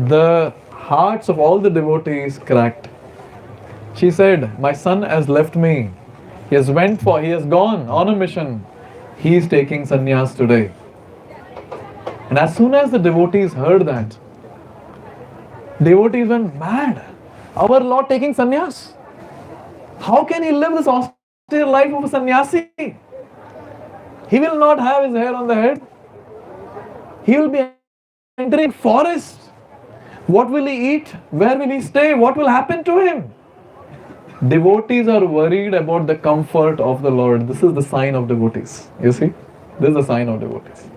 [SPEAKER 1] the hearts of all the devotees cracked. She said, my son has left me. He has gone on a mission. He is taking sannyas today. And as soon as the devotees heard that, devotees went mad. Our Lord taking sannyas? How can he live this austere life of a sannyasi? He will not have his hair on the head. He will be entering forest. What will he eat? Where will he stay? What will happen to him? Devotees are worried about the comfort of the Lord. This is the sign of devotees. You see? This is the sign of devotees.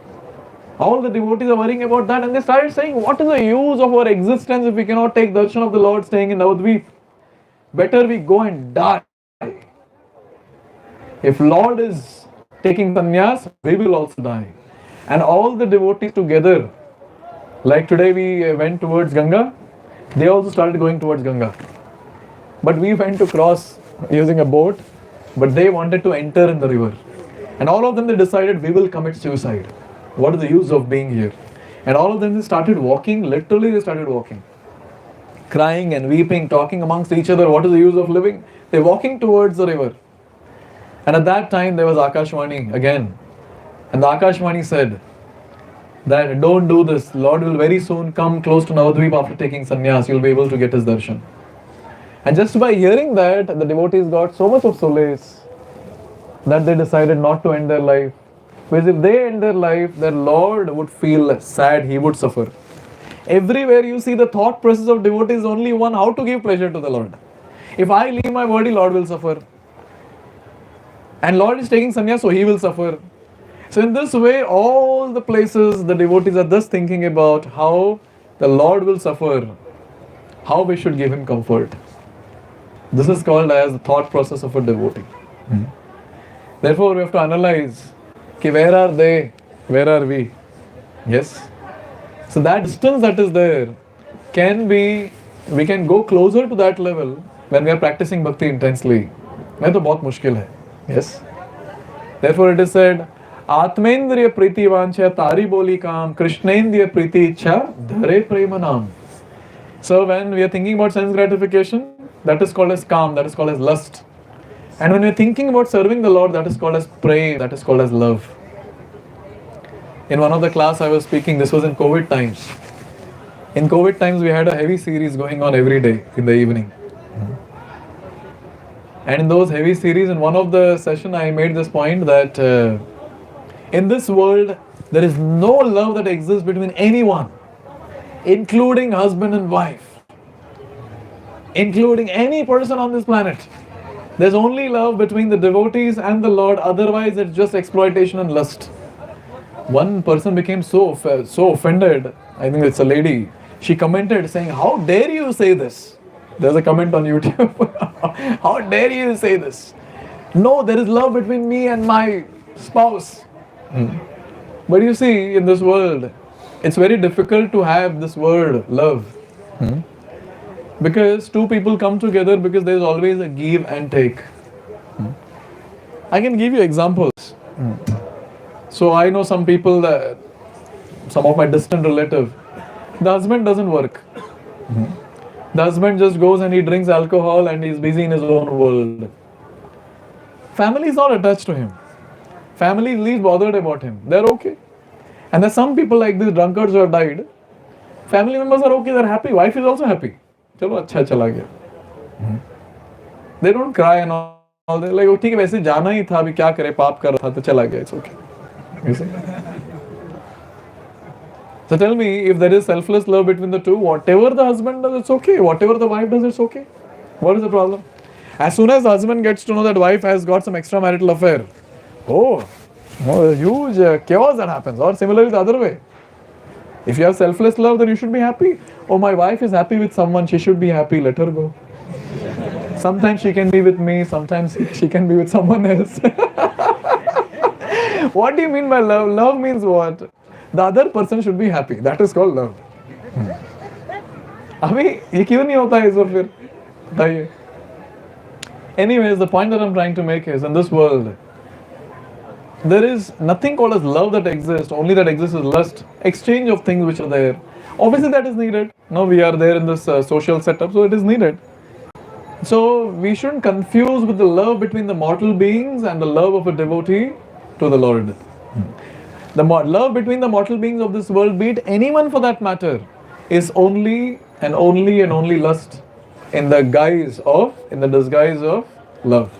[SPEAKER 1] All the devotees are worrying about that, and they started saying, what is the use of our existence if we cannot take darshan of the Lord staying in Navadvip? Better we go and die. If Lord is taking sannyas, we will also die. And all the devotees together, like today we went towards Ganga, they also started going towards Ganga. But we went to cross using a boat, but they wanted to enter in the river. And all of them, they decided, we will commit suicide. What is the use of being here? And all of them, they started walking, literally they started walking. Crying and weeping, talking amongst each other, what is the use of living? They're walking towards the river. And at that time, there was Akashvani again. And the Akashvani said that don't do this. Lord will very soon come close to Navadvip after taking sannyas. You'll be able to get his darshan. And just by hearing that, the devotees got so much of solace that they decided not to end their life. Because if they end their life, their Lord would feel sad, he would suffer. Everywhere you see the thought process of devotees only one, how to give pleasure to the Lord. If I leave my body, Lord will suffer. And Lord is taking sannyas, so he will suffer. So in this way, all the places the devotees are just thinking about how the Lord will suffer, how we should give him comfort. This is called as the thought process of a devotee. Therefore, we have to analyze, where are they, where are we? Yes. So that distance that is there, we can go closer to that level when we are practicing bhakti intensely. Mein to bahut mushkil hai. Yes. Therefore, it is said, Atmendriya priti vancha tari boli kam, Krishnendriya priti ichha dhare prema naam. So when we are thinking about sense gratification, that is called as calm, that is called as lust. And when we are thinking about serving the Lord, that is called as prema, that is called as love. In one of the class I was speaking, this was in COVID times. In COVID times, we had a heavy series going on every day in the evening. And in those heavy series, in one of the session, I made this point that in this world, there is no love that exists between anyone, including husband and wife, including any person on this planet. There's only love between the devotees and the Lord, otherwise it's just exploitation and lust. One person became so offended, I think it's a lady, she commented saying, how dare you say this? There's a comment on YouTube. How dare you say this? No, there is love between me and my spouse. But you see, in this world, it's very difficult to have this word, love. Because two people come together because there's always a give and take. I can give you examples. So I know some people, some of my distant relatives, The husband doesn't work. The husband just goes and he drinks alcohol and he's busy in his own world. Family is not attached to him. Family is least bothered about him. They're okay. And there's some people like these drunkards who have died. Family members are okay, they're happy. Wife is also happy. Chalo, अच्छा चला गया. They don't cry and all. They're like, ठीक है वैसे जाना ही था, अभी क्या करे, पाप कर रहा था तो चला गया. It's okay. You see? So tell me, if there is selfless love between the two, whatever the husband does, it's okay. Whatever the wife does, it's okay. What is the problem? As soon as the husband gets to know that wife has got some extramarital affair, oh, huge chaos that happens. Or similarly the other way. If you have selfless love, then you should be happy. Oh, my wife is happy with someone, she should be happy, let her go. Sometimes she can be with me, sometimes she can be with someone else. What do you mean by love? Love means what? The other person should be happy. That is called love. अभी ये क्यों नहीं होता है इस फिर बताइए. Anyways, the point that I'm trying to make is, in this world, there is nothing called as love that exists. Only that exists is lust. Exchange of things which are there. Obviously, that is needed. No, we are there in this social setup, so it is needed. So we shouldn't confuse with the love between the mortal beings and the love of a devotee to the Lord. The love between the mortal beings of this world, be it anyone for that matter, is only and only lust in the disguise of love.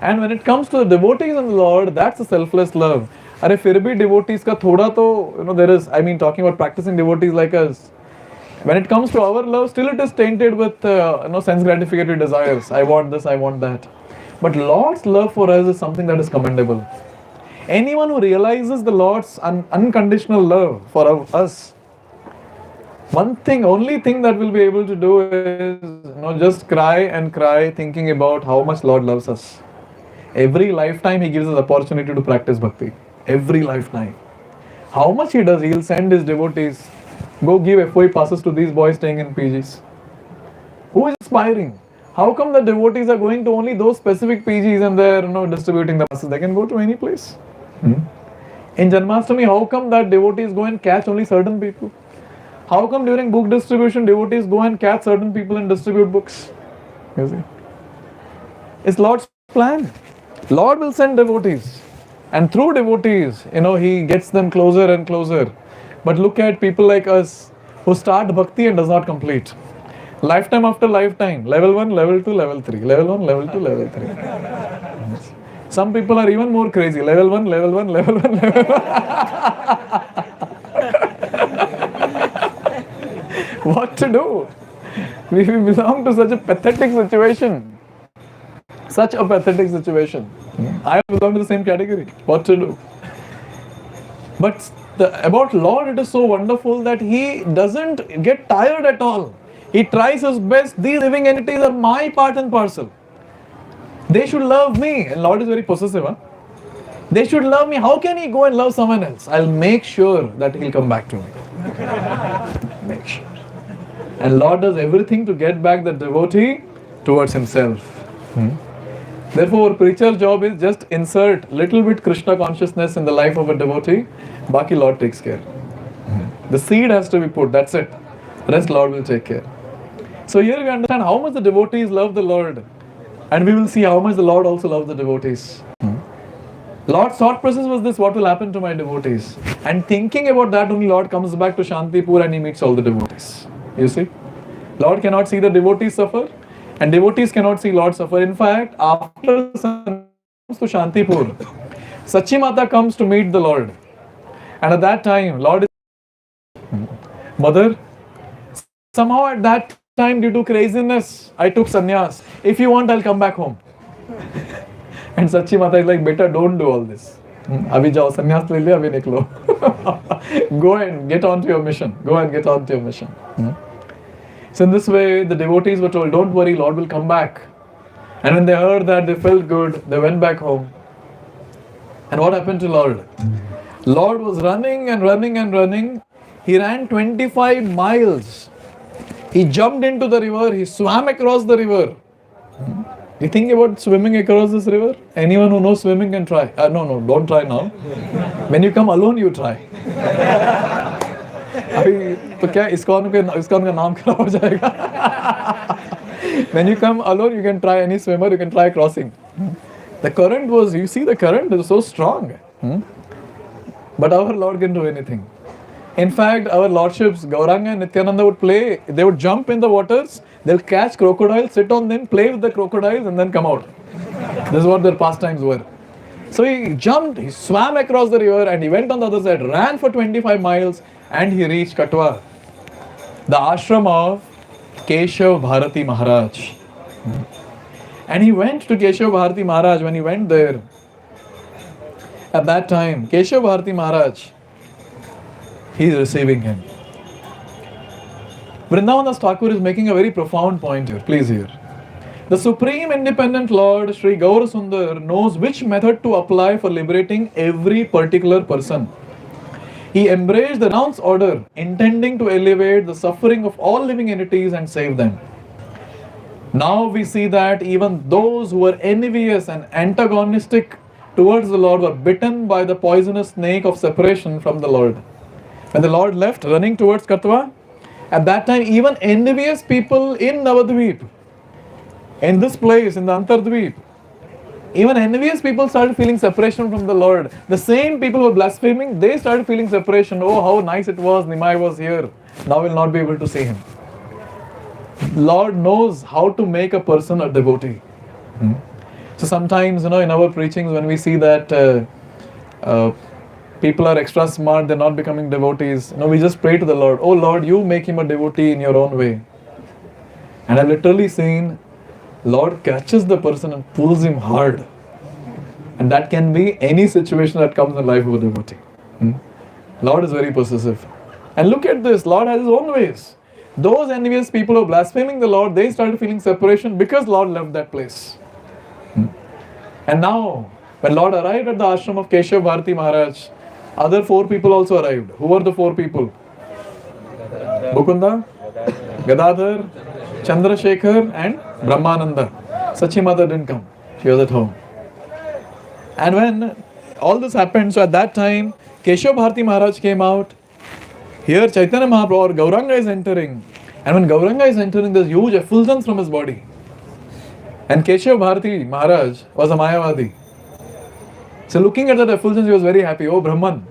[SPEAKER 1] And when it comes to the devotees and the Lord, that's a selfless love. अरे फिर भी devotees का थोड़ा तो, there is, talking about practicing devotees like us. When it comes to our love, still it is tainted with sense gratificatory desires. I want this, I want that. But Lord's love for us is something that is commendable. Anyone who realizes the Lord's unconditional love for us, only thing that we'll be able to do is just cry and cry thinking about how much Lord loves us. Every lifetime He gives us opportunity to practice bhakti. Every lifetime. How much He does, He'll send His devotees. Go give FOI passes to these boys staying in PGs. Who is aspiring? How come the devotees are going to only those specific PGs and they're distributing the passes? They can go to any place. In Janmashtami, how come that devotees go and catch only certain people? How come during book distribution, devotees go and catch certain people and distribute books? You see? It's Lord's plan. Lord will send devotees. And through devotees, He gets them closer and closer. But look at people like us who start bhakti and does not complete. Lifetime after lifetime. Level 1, level 2, level 3. Level 1, level 2, level 3. Some people are even more crazy. Level 1, level 1, level 1, level 1. What to do? We belong to such a pathetic situation. Such a pathetic situation. I belong to the same category. What to do? But about Lord, it is so wonderful that He doesn't get tired at all. He tries His best. These living entities are my part and parcel. They should love me. And Lord is very possessive. Huh? They should love me. How can He go and love someone else? I'll make sure that He'll come back to me. Make sure. And Lord does everything to get back the devotee towards Himself. Therefore, preacher's job is just insert little bit Krishna consciousness in the life of a devotee. Baki Lord takes care. The seed has to be put, that's it. Rest Lord will take care. So here we understand how much the devotees love the Lord. And we will see how much the Lord also loves the devotees. Lord's thought process was this: what will happen to my devotees? And thinking about that only, Lord comes back to Shantipur and He meets all the devotees. You see? Lord cannot see the devotees suffer. And devotees cannot see Lord suffer. In fact, after comes to Shantipur, Sachi Mata comes to meet the Lord. And at that time, Lord is Mother, somehow at that time, due to craziness, I took sanyaas. If you want, I'll come back home. And Sachi Mata is like, Beta, don't do all this. Abhi jao, sannyas le liya, abhi niklo. Go and get on to your mission. Go and get on to your mission. So in this way, the devotees were told, don't worry, Lord will come back. And when they heard that, they felt good. They went back home. And what happened to Lord? Lord was running and running and running. He ran 25 miles. He jumped into the river. He swam across the river. You think about swimming across this river? Anyone who knows swimming can try. No, don't try now. When you come alone, you try. तो क्या ISKCON का नाम खराब हो जाएगा? When you come alone, you can try any swimmer, you can try crossing. The current was, you see the current is so strong. But our Lord can do anything. In fact, our lordships, Gauranga and Nityananda would play, they would jump in the waters, they'll catch crocodiles, sit on them, play with the crocodiles and then come out. This is what their pastimes were. So he jumped, he swam across the river and he went on the other side, ran for 25 miles and he reached Katwa, the ashram of Keshav Bharati Maharaj. And he went to Keshav Bharati Maharaj. When he went there, at that time, Keshav Bharati Maharaj, he is receiving him. Vrindavan Thakur is making a very profound point here. Please hear. The Supreme Independent Lord, Sri Gaura Sundar, knows which method to apply for liberating every particular person. He embraced the renounce order, intending to elevate the suffering of all living entities and save them. Now we see that even those who were envious and antagonistic towards the Lord were bitten by the poisonous snake of separation from the Lord. When the Lord left, running towards Katwa, at that time even envious people in Navadvip, in this place, in the Antardvip, even envious people started feeling separation from the Lord. The same people who were blaspheming, they started feeling separation. Oh, how nice it was, Nimai was here. Now we'll not be able to see him. Lord knows how to make a person a devotee. So sometimes, in our preachings, when we see that people are extra smart, they're not becoming devotees, we just pray to the Lord, oh Lord, you make him a devotee in your own way. And I've literally seen Lord catches the person and pulls him hard. And that can be any situation that comes in the life of a devotee. Lord is very possessive. And look at this, Lord has his own ways. Those envious people who are blaspheming the Lord, they started feeling separation because Lord left that place. And now, when Lord arrived at the ashram of Keshav Bharati Maharaj, other 4 people also arrived. Who were the 4 people? Mukunda, Gadadhar, Chandrasekhar and Brahmananda. Sachi Mother didn't come. She was at home. And when all this happened, so at that time, Keshav Bharati Maharaj came out. Here Chaitanya Mahaprabhu or Gauranga is entering. And when Gauranga is entering, there's huge effulgence from his body. And Keshav Bharati Maharaj was a Mayavadi. So looking at that effulgence, he was very happy. Oh, Brahman.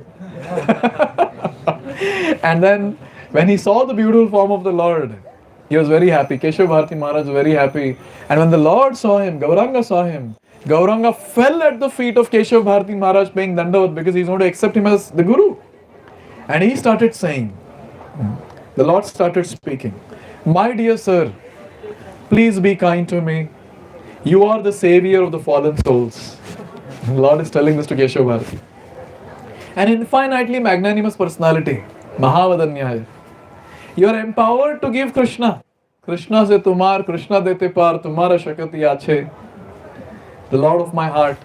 [SPEAKER 1] And then when he saw the beautiful form of the Lord, he was very happy. Keshav Bharati Maharaj was very happy. And when the Lord saw him, Gauranga saw him, Gauranga fell at the feet of Keshav Bharati Maharaj paying Dandavat because he's going to accept him as the Guru. And he started saying, the Lord started speaking, my dear sir, please be kind to me. You are the savior of the fallen souls. The Lord is telling this to Keshav Bharati. An infinitely magnanimous personality, Mahavadanyaya. You are empowered to give Krishna. Krishna se tumar, Krishna dete par, tumara shakati ache. The Lord of my heart.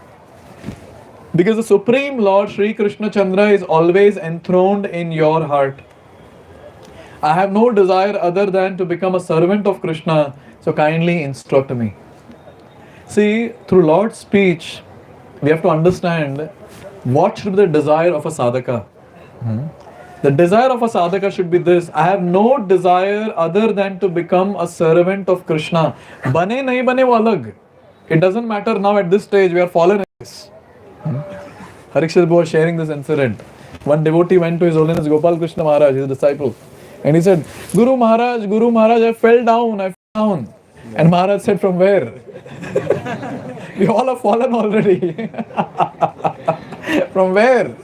[SPEAKER 1] Because the Supreme Lord Sri Krishna Chandra is always enthroned in your heart. I have no desire other than to become a servant of Krishna, so kindly instruct me. See, through Lord's speech, we have to understand what should be the desire of a sadhaka. The desire of a sadhaka should be this: I have no desire other than to become a servant of Krishna. Bane nahi bane wo alag. It doesn't matter now at this stage, we are fallen in this. Harikshit was sharing this incident. One devotee went to His Holiness Gopal Krishna Maharaj, his disciple, and he said, Guru Maharaj, I fell down. And Maharaj said, from where? We all have fallen already. From where?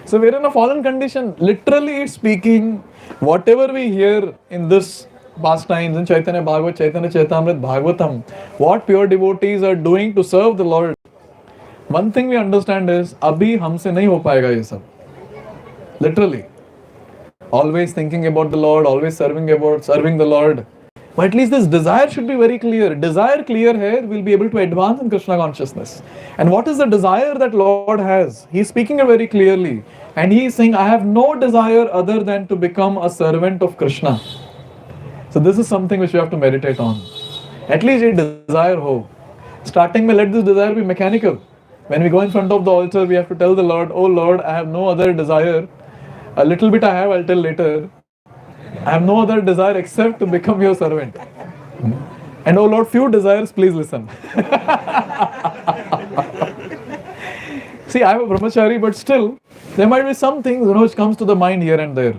[SPEAKER 1] So we're in a fallen condition. Literally speaking, whatever we hear in this pastimes, in Chaitanya Bhagavat, Chaitanya Chaitamrit, Bhagavatam, what pure devotees are doing to serve the Lord. One thing we understand is, abhi humse nahi ho payega ye sab. Literally. Always thinking about the Lord, always serving the Lord. But at least this desire should be very clear. Desire clear hai, we'll be able to advance in Krishna consciousness. And what is the desire that Lord has? He's speaking it very clearly. And he is saying, I have no desire other than to become a servant of Krishna. So this is something which we have to meditate on. At least a desire ho. Starting mein, let this desire be mechanical. When we go in front of the altar, we have to tell the Lord, oh Lord, I have no other desire. A little bit I have, I'll tell later. I have no other desire except to become your servant. And oh Lord, few desires, please listen. See, I am a brahmachari, but still, there might be some things which comes to the mind here and there.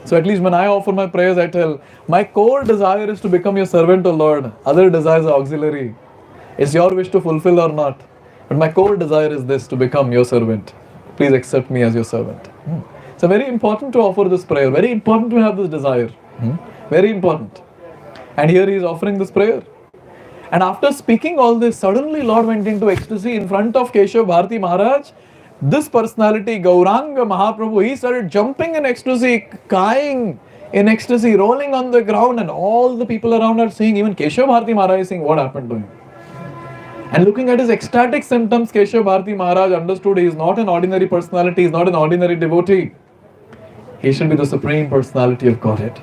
[SPEAKER 1] So at least when I offer my prayers, I tell, my core desire is to become your servant, O Lord. Other desires are auxiliary. It's your wish to fulfill or not. But my core desire is this, to become your servant. Please accept me as your servant. So very important to offer this prayer. Very important to have this desire. Very important. And here he is offering this prayer. And after speaking all this, suddenly Lord went into ecstasy in front of Keshav Bharati Maharaj. This personality, Gauranga Mahaprabhu, he started jumping in ecstasy, crying in ecstasy, rolling on the ground, and all the people around are seeing, even Keshav Bharati Maharaj is seeing what happened to him. And looking at his ecstatic symptoms, Keshav Bharati Maharaj understood he is not an ordinary personality, he is not an ordinary devotee. He should be the supreme personality of Godhead.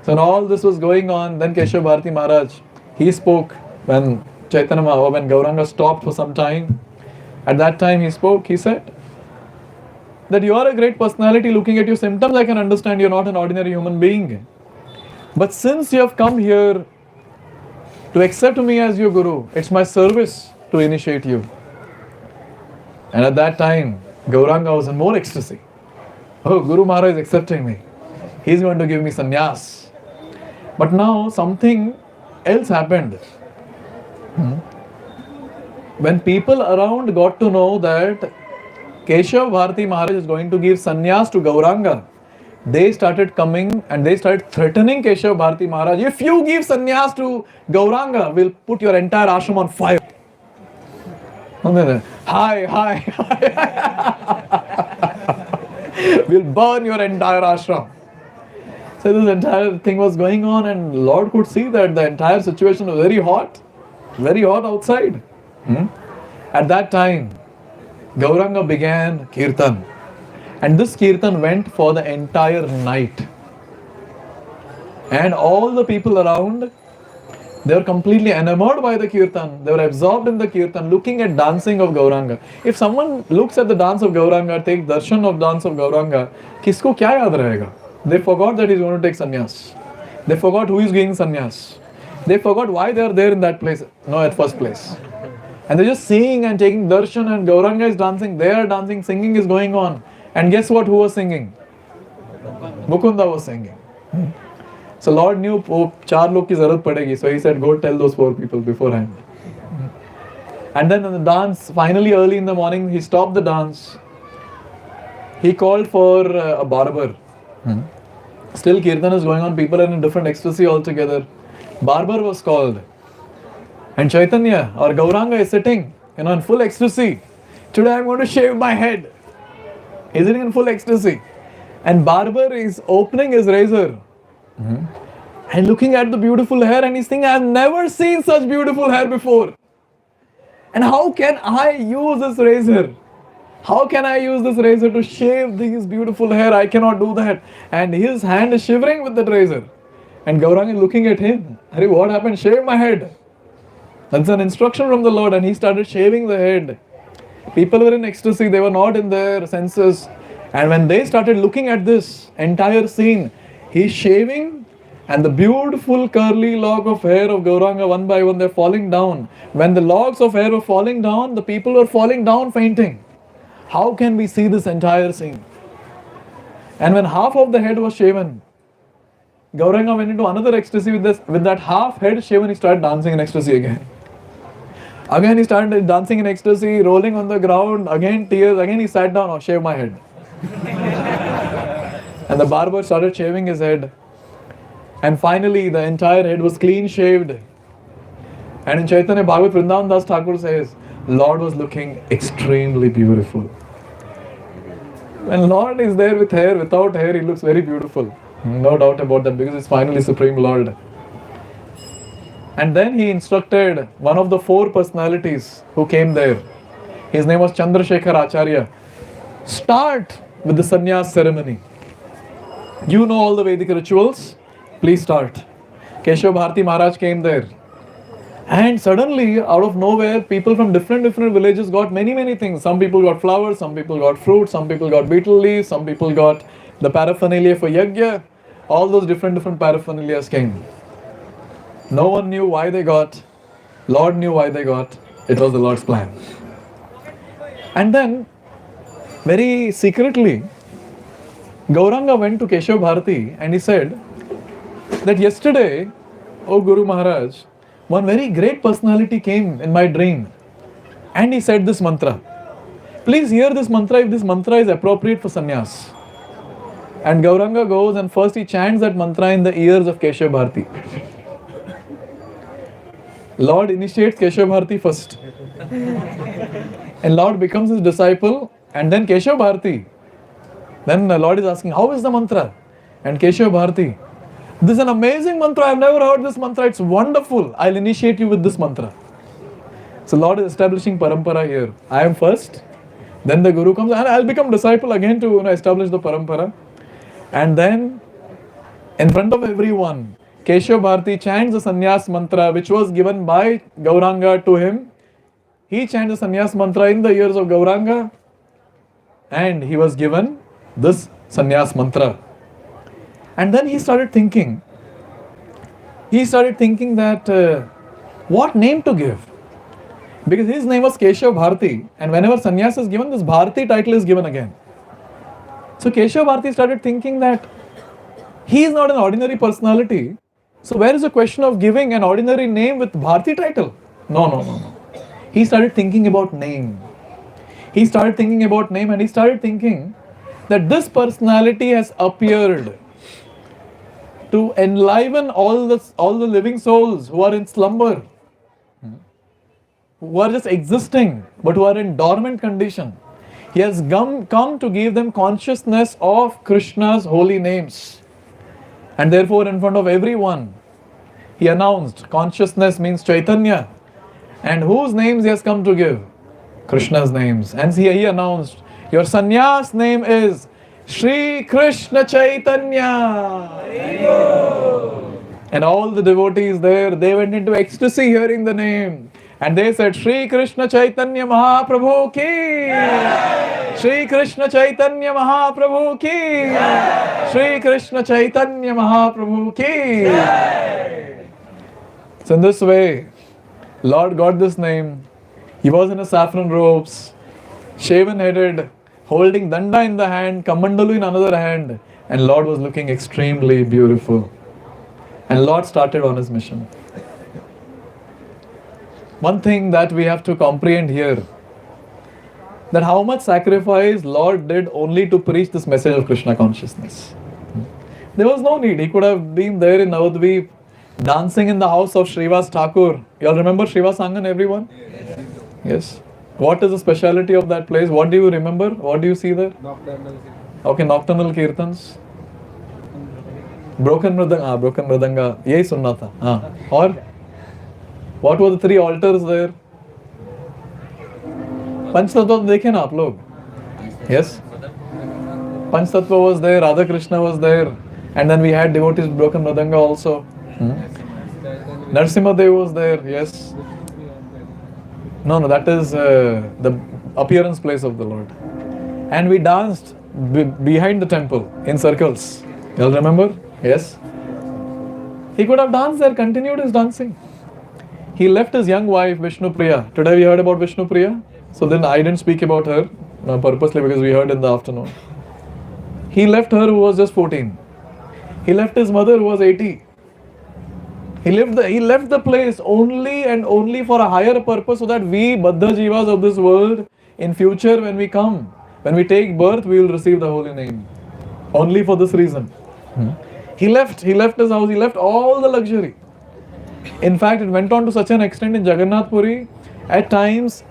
[SPEAKER 1] So when all this was going on, then Keshav Bharati Maharaj, he spoke when Chaitanya Mahaprabhu, when Gauranga stopped for some time. At that time he spoke, he said that you are a great personality. Looking at your symptoms, I can understand you are not an ordinary human being. But since you have come here to accept me as your Guru, it's my service to initiate you. And at that time, Gauranga was in more ecstasy. Oh, Guru Maharaj is accepting me. He's going to give me sannyas. But now something else happened. When people around got to know that Keshav Bharati Maharaj is going to give sannyas to Gauranga, they started coming and they started threatening Keshav Bharati Maharaj. If you give sannyas to Gauranga, we'll put your entire ashram on fire. Hi. We'll burn your entire ashram. So this entire thing was going on, and Lord could see that the entire situation was very hot outside. At that time, Gauranga began Kirtan. And this Kirtan went for the entire night. And all the people around, they were completely enamored by the Kirtan. They were absorbed in the Kirtan, looking at dancing of Gauranga. If someone looks at the dance of Gauranga, takes darshan of dance of Gauranga, kisko kya yaad rahega? They forgot that he's going to take sannyas. They forgot who is giving sannyas. They forgot why they are there in that place, at first place. And they're just seeing and taking darshan, and Gauranga is dancing, they are dancing, singing is going on. And guess what, who was singing? Mukunda was singing. So Lord knew 4 log ki zarurat padegi. So he said, go tell those 4 people beforehand. And then in the dance, finally early in the morning, he stopped the dance. He called for a barber. Still Kirtan is going on, people are in different ecstasy altogether. Barber was called. And Chaitanya or Gauranga is sitting, in full ecstasy. Today I'm going to shave my head. He's sitting in full ecstasy. And barber is opening his razor. And looking at the beautiful hair, and he's thinking, I've never seen such beautiful hair before. And how can I use this razor? How can I use this razor to shave this beautiful hair? I cannot do that. And his hand is shivering with that razor. And Gauranga is looking at him. Hari, what happened? Shave my head. That's an instruction from the Lord. And he started shaving the head. People were in ecstasy. They were not in their senses. And when they started looking at this entire scene, he's shaving, and the beautiful curly lock of hair of Gauranga, one by one, they're falling down. When the locks of hair were falling down, the people were falling down fainting. How can we see this entire scene? And when half of the head was shaven, Gauranga went into another ecstasy with that half head shaven. He started dancing in ecstasy again. Again he started dancing in ecstasy, rolling on the ground, again tears, again he sat down, shave my head. And the barber started shaving his head. And finally the entire head was clean shaved. And in Chaitanya Bhagavat, Vrindavan Das Thakur says, Lord was looking extremely beautiful. When Lord is there with hair, without hair, he looks very beautiful. No doubt about that, because he's finally Supreme Lord. And then he instructed one of the 4 personalities who came there. His name was Chandrasekhar Acharya. Start with the sannyas ceremony. You know all the Vedic rituals. Please start. Keshav Bharati Maharaj came there. And suddenly, out of nowhere, people from different villages got many things. Some people got flowers, some people got fruit, some people got betel leaves, some people got the paraphernalia for yajna, all those different paraphernalias came. No one knew why they got. Lord knew why they got. It was the Lord's plan. And then, very secretly, Gauranga went to Keshav Bharati and he said that yesterday, O Guru Maharaj, one very great personality came in my dream and he said this mantra. Please hear this mantra if this mantra is appropriate for sannyas. And Gauranga goes and first he chants that mantra in the ears of Keshav Bharati. Lord initiates Keshav Bharati first. And Lord becomes his disciple and then Keshav Bharati. Then the Lord is asking, how is the mantra? And Keshav Bharati, this is an amazing mantra. I have never heard this mantra. It's wonderful. I'll initiate you with this mantra. So Lord is establishing parampara here. I am first. Then the Guru comes and I'll become disciple again to establish the parampara. And then in front of everyone, Keshav Bharati chants the sannyas mantra which was given by Gauranga to him. He chants the sannyas mantra in the ears of Gauranga and he was given this sannyas mantra. And then he started thinking that what name to give. Because his name was Keshav Bharati and whenever sannyas is given, this Bharati title is given again. So Keshav Bharati started thinking that he is not an ordinary personality. So where is the question of giving an ordinary name with Bharati title? No. He started thinking about name. He started thinking that this personality has appeared to enliven all the living souls who are in slumber, who are just existing, but who are in dormant condition. He has come to give them consciousness of Krishna's holy names. And therefore, in front of everyone, he announced, consciousness means Chaitanya. And whose names he has come to give? Krishna's names. And he announced, your sannyas name is Shri Krishna Chaitanya. And all the devotees there, they went into ecstasy hearing the name. And they said, Shri Krishna Chaitanya Mahaprabhu ki! Shri Krishna Chaitanya Mahaprabhu ki! Shri Krishna Chaitanya Mahaprabhu ki! So in this way, Lord got this name. He was in a saffron robes, shaven headed, holding danda in the hand, kamandalu in another hand, and Lord was looking extremely beautiful. And Lord started on his mission. One thing that we have to comprehend here, that how much sacrifice Lord did only to preach this message of Krishna consciousness. There was no need. He could have been there in Navadvip, dancing in the house of Srivas Thakur. You all remember Srivas Angan, everyone? Yes. What is the speciality of that place? What do you remember? What do you see there? Okay, nocturnal kirtans. Broken mridanga. Yehi sunna tha. Or what were the three altars there? Panch Tattva dekhe na aap log. Yes. Panch Tattva was there, Radha Krishna was there, and then we had devotees broken mridanga also. Narsimha Dev was there, yes. No, that is the appearance place of the Lord. And we danced behind the temple in circles. You all remember? Yes. He could have danced there, continued his dancing. He left his young wife, Vishnu Priya. Today we heard about Vishnu Priya. So then I didn't speak about her purposely because we heard in the afternoon. He left her who was just 14. He left his mother who was 80. He left the place only and only for a higher purpose so that we, Baddha Jivas of this world, in future when we take birth, we will receive the holy name. Only for this reason. He left his house, he left all the luxury. In fact, it went on to such an extent in Jagannath Puri, at times,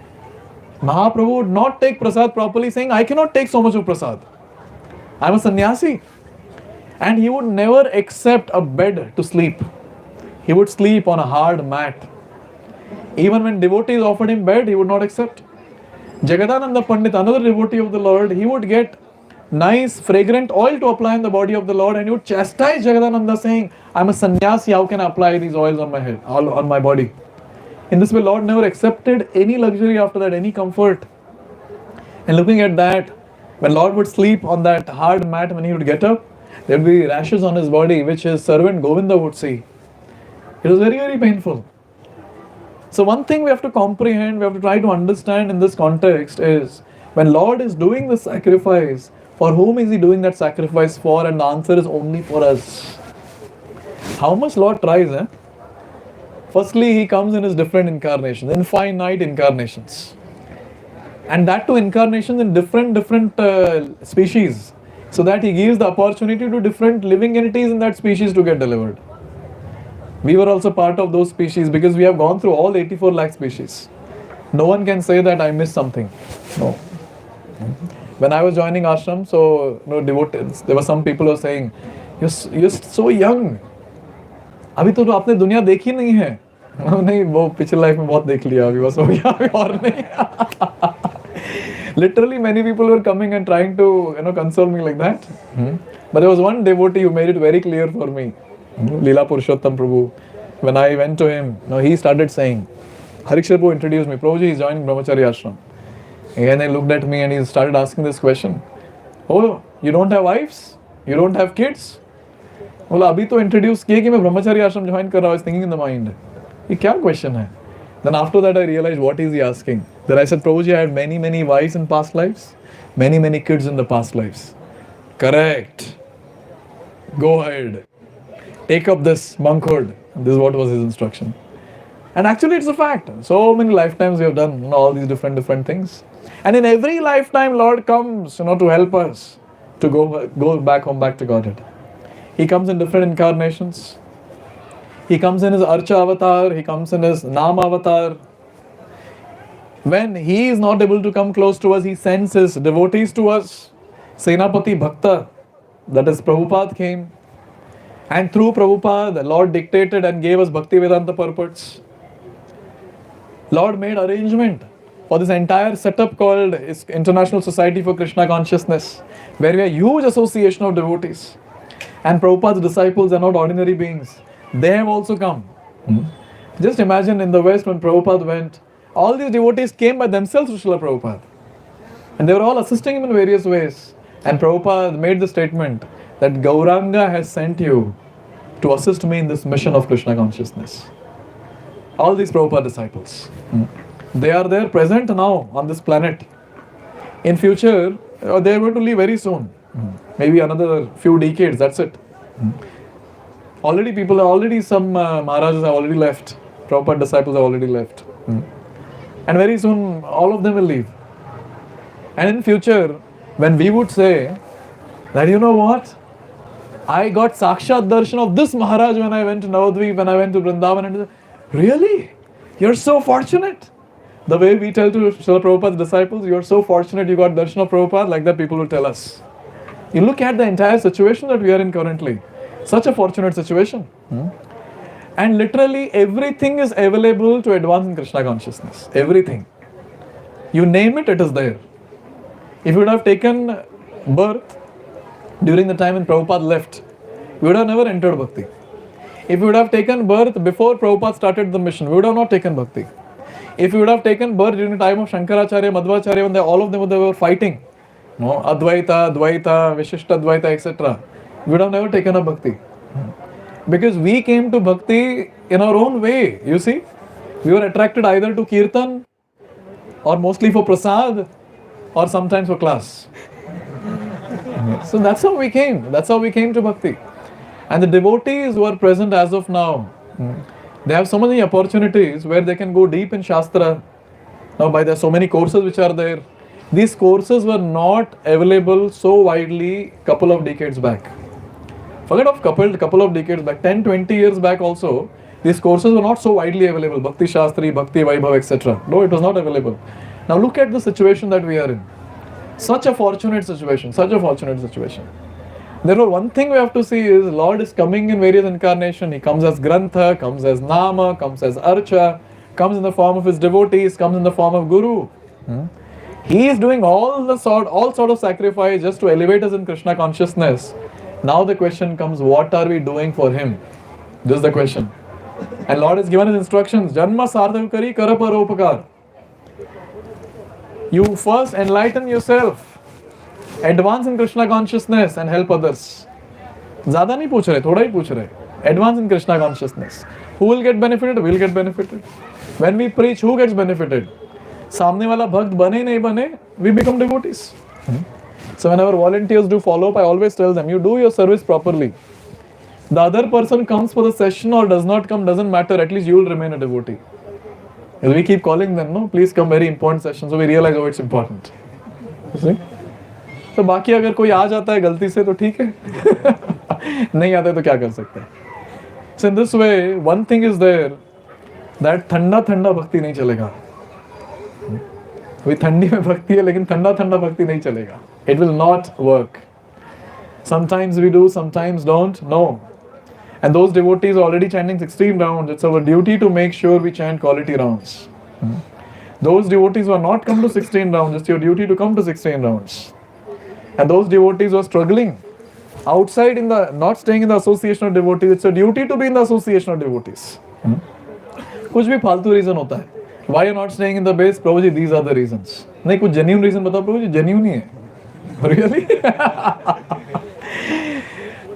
[SPEAKER 1] Mahaprabhu would not take prasad properly, saying, I cannot take so much of prasad. I am a sannyasi. And he would never accept a bed to sleep. He would sleep on a hard mat. Even when devotees offered him bed, he would not accept. Jagadananda Pandit, another devotee of the Lord, he would get nice fragrant oil to apply on the body of the Lord, and he would chastise Jagadananda saying, I'm a sannyasi, how can I apply these oils on my head, on my body? In this way, Lord never accepted any luxury after that, any comfort. And looking at that, When Lord would sleep on that hard mat, when he would get up, there would be rashes on his body, which his servant Govinda would see. It was very, very painful. So one thing we have to comprehend, we have to try to understand in this context is, when Lord is doing the sacrifice, for whom is he doing that sacrifice for? And the answer is only for us. How much Lord tries, eh? Firstly, he comes in his different incarnations, infinite incarnations. And that too incarnations in different species. So that he gives the opportunity to different living entities in that species to get delivered. We were also part of those species because we have gone through all 84 lakh species. No one can say that I missed something. No. When I was joining ashram, so devotees, there were some people who were saying, you're so young. अभी तो आपने दुनिया देखी नहीं है. नहीं, वो पिछले लाइफ में बहुत देख लिया अभी, बस हो गया अभी और नहीं. Literally, many people were coming and trying to console me like that. But there was one devotee who made it very clear for me. Leela Purushottam Prabhu. When I went to him, he started saying, Harikshar Prabhu introduced me. Prabhuji is joining Brahmachari ashram. And he looked at me and he started asking this question. Oh, you don't have wives? You don't have kids? बोला अभी तो introduce किए कि मैं ब्रह्मचारी आश्रम join कर रहा हूँ. थिंकिंग इन द माइंड, ये क्या क्वेश्चन है? Then after that I realized what is he asking. Then I said, Prabhuji, I had many wives in past lives, many kids in the past lives. Correct. Go ahead. Take up this monkhood. This is what was his instruction. And actually it's a fact. So many lifetimes we have done all these different things. And in every lifetime Lord comes, to help us to go back home, back to Godhead. He comes in different incarnations. He comes in his Archa avatar. He comes in his Nam avatar. When he is not able to come close to us, he sends his devotees to us. Senapati Bhakta, that is Prabhupada, came. And through Prabhupada, the Lord dictated and gave us Bhakti Vedanta purports. Lord made arrangement for this entire setup called International Society for Krishna Consciousness, where we are a huge association of devotees. And Prabhupada's disciples are not ordinary beings. They have also come. Just imagine in the West when Prabhupada went, all these devotees came by themselves to Srila Prabhupada. And they were all assisting him in various ways. And Prabhupada made the statement that Gauranga has sent you to assist me in this mission of Krishna consciousness. All these Prabhupada disciples. They are there present now on this planet. In future, they are going to leave very soon. Maybe another few decades, that's it. Already some Maharajas have already left. Prabhupada disciples have already left. And very soon, all of them will leave. And in future, when we would say that, you know what? I got Sakshat Darshan of this Maharaj when I went to Navadvip, when I went to Vrindavan. And really? You're so fortunate. The way we tell to Srila Prabhupada's disciples, you're so fortunate you got darshan of Prabhupada, like that people will tell us. You look at the entire situation that we are in currently. Such a fortunate situation. And literally everything is available to advance in Krishna consciousness. Everything. You name it, it is there. If you would have taken birth during the time when Prabhupada left, we would have never entered bhakti. If we would have taken birth before Prabhupada started the mission, we would have not taken bhakti. If we would have taken birth during the time of Shankaracharya, Madhvacharya, when all of them were fighting, Advaita, Dvaita, Vishishta Dvaita, etc., we would have never taken up bhakti. Because we came to bhakti in our own way, you see. We were attracted either to kirtan, or mostly for prasad, or sometimes for class. So that's how we came. That's how we came to bhakti. And the devotees who are present as of now, they have so many opportunities where they can go deep in Shastra. Now, there are so many courses which are there. These courses were not available so widely couple of decades back. Forget of couple of decades back, 10, 20 years back also, these courses were not so widely available. Bhakti Shastri, Bhakti Vaibhav, etc. No, it was not available. Now look at the situation that we are in. Such a fortunate situation, such a fortunate situation. Therefore, one thing we have to see is Lord is coming in various incarnations. He comes as Grantha, comes as Nama, comes as Archa, comes in the form of his devotees, comes in the form of Guru. He is doing all sort of sacrifice just to elevate us in Krishna consciousness. Now the question comes, what are we doing for him? This is the question. And Lord has given his instructions. Janma sardhak kari kara paropakar. You first enlighten yourself. Advance in Krishna consciousness and help others. ज़्यादा नहीं पूछ रहे, थोड़ा ही पूछ रहे. Advance in Krishna consciousness. Who will get benefited? Will get benefited. When we preach, who gets benefited? सामने वाला भक्त बने नहीं बने, we become devotees. So whenever volunteers do follow up, I always tell them, you do your service properly. The other person comes for the session or does not come, doesn't matter, at least you will remain a devotee. As we keep calling them, no, please come, very important session, so we realize, oh, it's important. You see? तो बाकी अगर कोई आ जाता है गलती से तो ठीक है, नहीं आता है तो क्या कर सकते हैं. So in this way, one thing is there, that ठंडा ठंडा भक्ति नहीं चलेगा. अभी ठंडी में भक्ति है लेकिन ठंडा ठंडा भक्ति नहीं चलेगा. It will not work. Sometimes we do, sometimes don't. No. And those devotees are already chanting 16 rounds. It's our duty to make sure we chant quality rounds. Those devotees who are not come to 16 rounds, it's your duty to come to 16 rounds. And those devotees who are struggling outside in the, not staying in the association of devotees, it's a duty to be in the association of devotees. कुछ भी फालतू reason होता है. Why you're not staying in the base? Prabhuji, these are the reasons. नहीं कुछ genuine reason बताओ Prabhuji, genuine ही है. Really?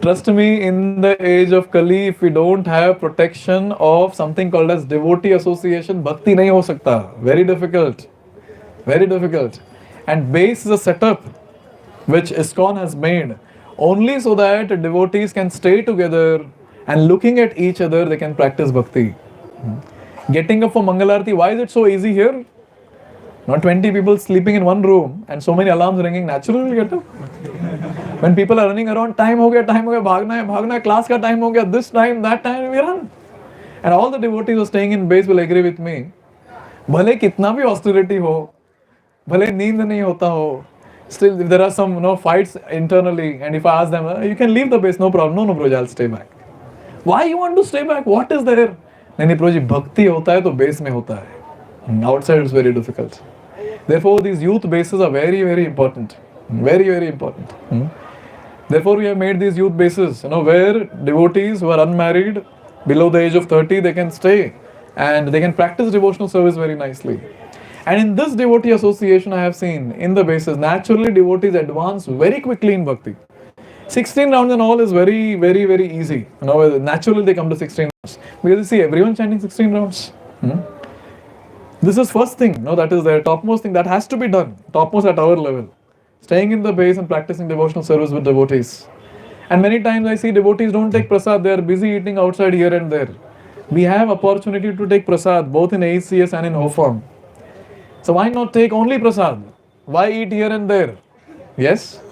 [SPEAKER 1] Trust me, in the age of Kali, if we don't have protection of something called as devotee association, bhakti nahi ho sakta. Very difficult. Very difficult. And base is a setup which ISKCON has made only so that devotees can stay together and looking at each other, they can practice bhakti. Getting up for Mangalarti, why is it so easy here? Not 20 people sleeping in one room and so many alarms ringing, naturally get up. When people are running around, time ho gaya, bhagna hai, class ka time ho gaya, this time, that time, we run. And all the devotees who are staying in base will agree with me. Bhale kitna bhi austerity ho, bhale neend nahi hota ho, still there are some fights internally, and if I ask them, you can leave the base, no problem. No, bro, I'll stay back. Why you want to stay back? What is there? Nahi, Prabhuji, bhakti hota hai to base mein hota hai. Outside is very difficult. Therefore, these youth bases are very, very important. Very, very important. Therefore, we have made these youth bases, where devotees who are unmarried, below the age of 30, they can stay and they can practice devotional service very nicely. And in this devotee association, I have seen in the bases, naturally devotees advance very quickly in bhakti. 16 rounds and all is very, very, very easy. Naturally they come to 16 rounds. Because you see everyone chanting 16 rounds. This is first thing, that is the topmost thing that has to be done, topmost at our level. Staying in the base and practicing devotional service with devotees. And many times I see devotees don't take prasad, they are busy eating outside here and there. We have opportunity to take prasad both in ACS and in HOFAM. So why not take only prasad? Why eat here and there? Yes?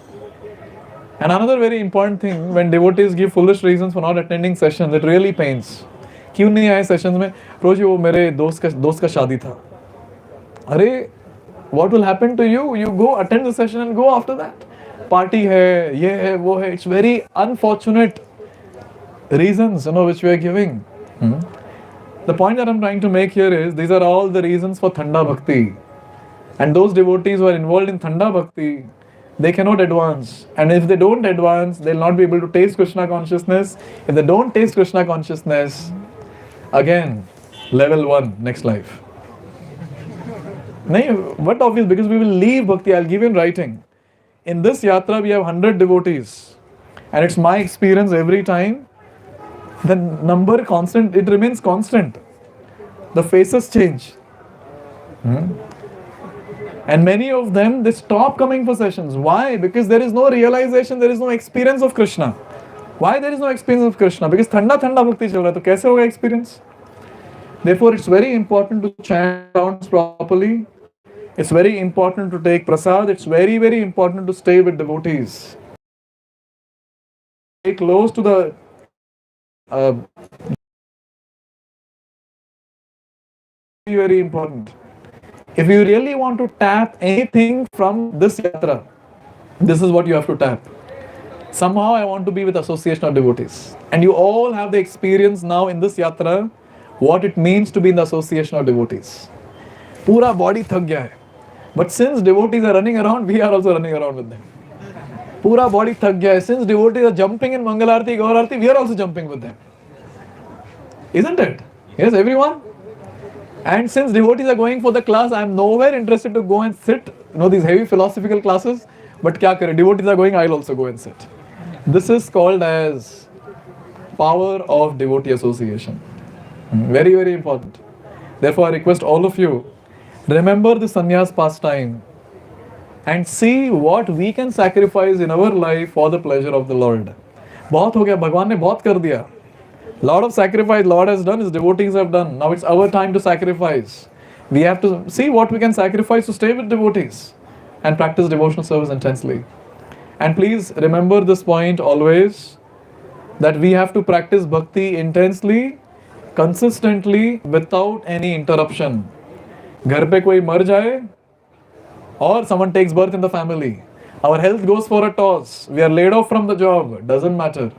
[SPEAKER 1] And another very important thing, when devotees give foolish reasons for not attending sessions, it really pains. क्यों नहीं आए sessions में? प्रोजी वो मेरे दोस्त का शादी था. अरे what will happen to you? You go attend the session and go after that. Party है, ये है, वो है. It's very unfortunate reasons, which we are giving. The point that I'm trying to make here is, these are all the reasons for Thanda Bhakti. And those devotees who are involved in Thanda Bhakti, they cannot advance. And if they don't advance, they'll not be able to taste Krishna consciousness. If they don't taste Krishna consciousness, again, level 1, next life. What obvious? Because we will leave bhakti. I'll give you in writing. In this yatra, we have 100 devotees. And it's my experience every time, the number constant, it remains constant. The faces change. And many of them, they stop coming for sessions. Why? Because there is no realization, there is no experience of Krishna. Why there is no experience of Krishna? Because thanda bhakti chal raha hai, to kaise hoga experience? Therefore, it's very important to chant rounds properly. It's very important to take prasad. It's very, very important to stay with devotees. Stay close to the very important. If you really want to tap anything from this yatra, this is what you have to tap. Somehow I want to be with association of devotees. And you all have the experience now in this yatra, what it means to be in the association of devotees. Pura body thak gaya hai. But since devotees are running around, we are also running around with them. Pura body thak gaya hai. Since devotees are jumping in Mangalarti, Gaurarti, we are also jumping with them. Isn't it? Yes, everyone? And since devotees are going for the class, I am nowhere interested to go and sit, these heavy philosophical classes. But kya kare? Devotees are going, I'll also go and sit. This is called as power of devotee association. Very, very important. Therefore, I request all of you, remember the sannyas pastime and see what we can sacrifice in our life for the pleasure of the Lord. बहुत हो गया, भगवान ने बहुत कर दिया. Lot of sacrifice Lord has done, his devotees have done. Now it's our time to sacrifice. We have to see what we can sacrifice to stay with devotees and practice devotional service intensely. And please remember this point always, that we have to practice bhakti intensely, consistently, without any interruption. घर पे कोई मर जाए, or someone takes birth in the family, our health goes for a toss, we are laid off from the job, doesn't matter.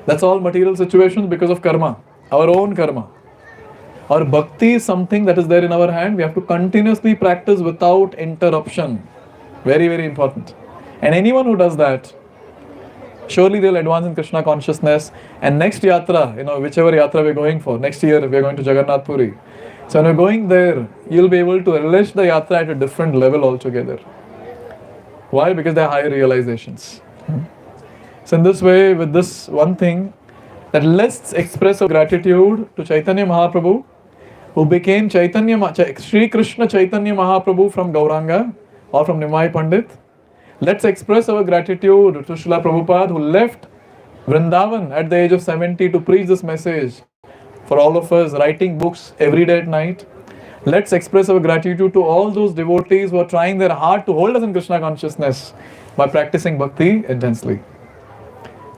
[SPEAKER 1] That's all material situations because of karma, our own karma. Our bhakti is something that is there in our hand. We have to continuously practice without interruption. Very, very important. And anyone who does that, surely they'll advance in Krishna consciousness. And next yatra, whichever yatra we're going for, next year we're going to Jagannath Puri. So when you're going there, you'll be able to relish the yatra at a different level altogether. Why? Because there are higher realizations. So in this way, with this one thing, that let's express our gratitude to Chaitanya Mahaprabhu, who became Sri Krishna Chaitanya Mahaprabhu from Gauranga or from Nimai Pandit. Let's express our gratitude to Srila Prabhupada, who left Vrindavan at the age of 70 to preach this message for all of us, writing books every day at night. Let's express our gratitude to all those devotees who are trying their hard to hold us in Krishna consciousness by practicing bhakti intensely.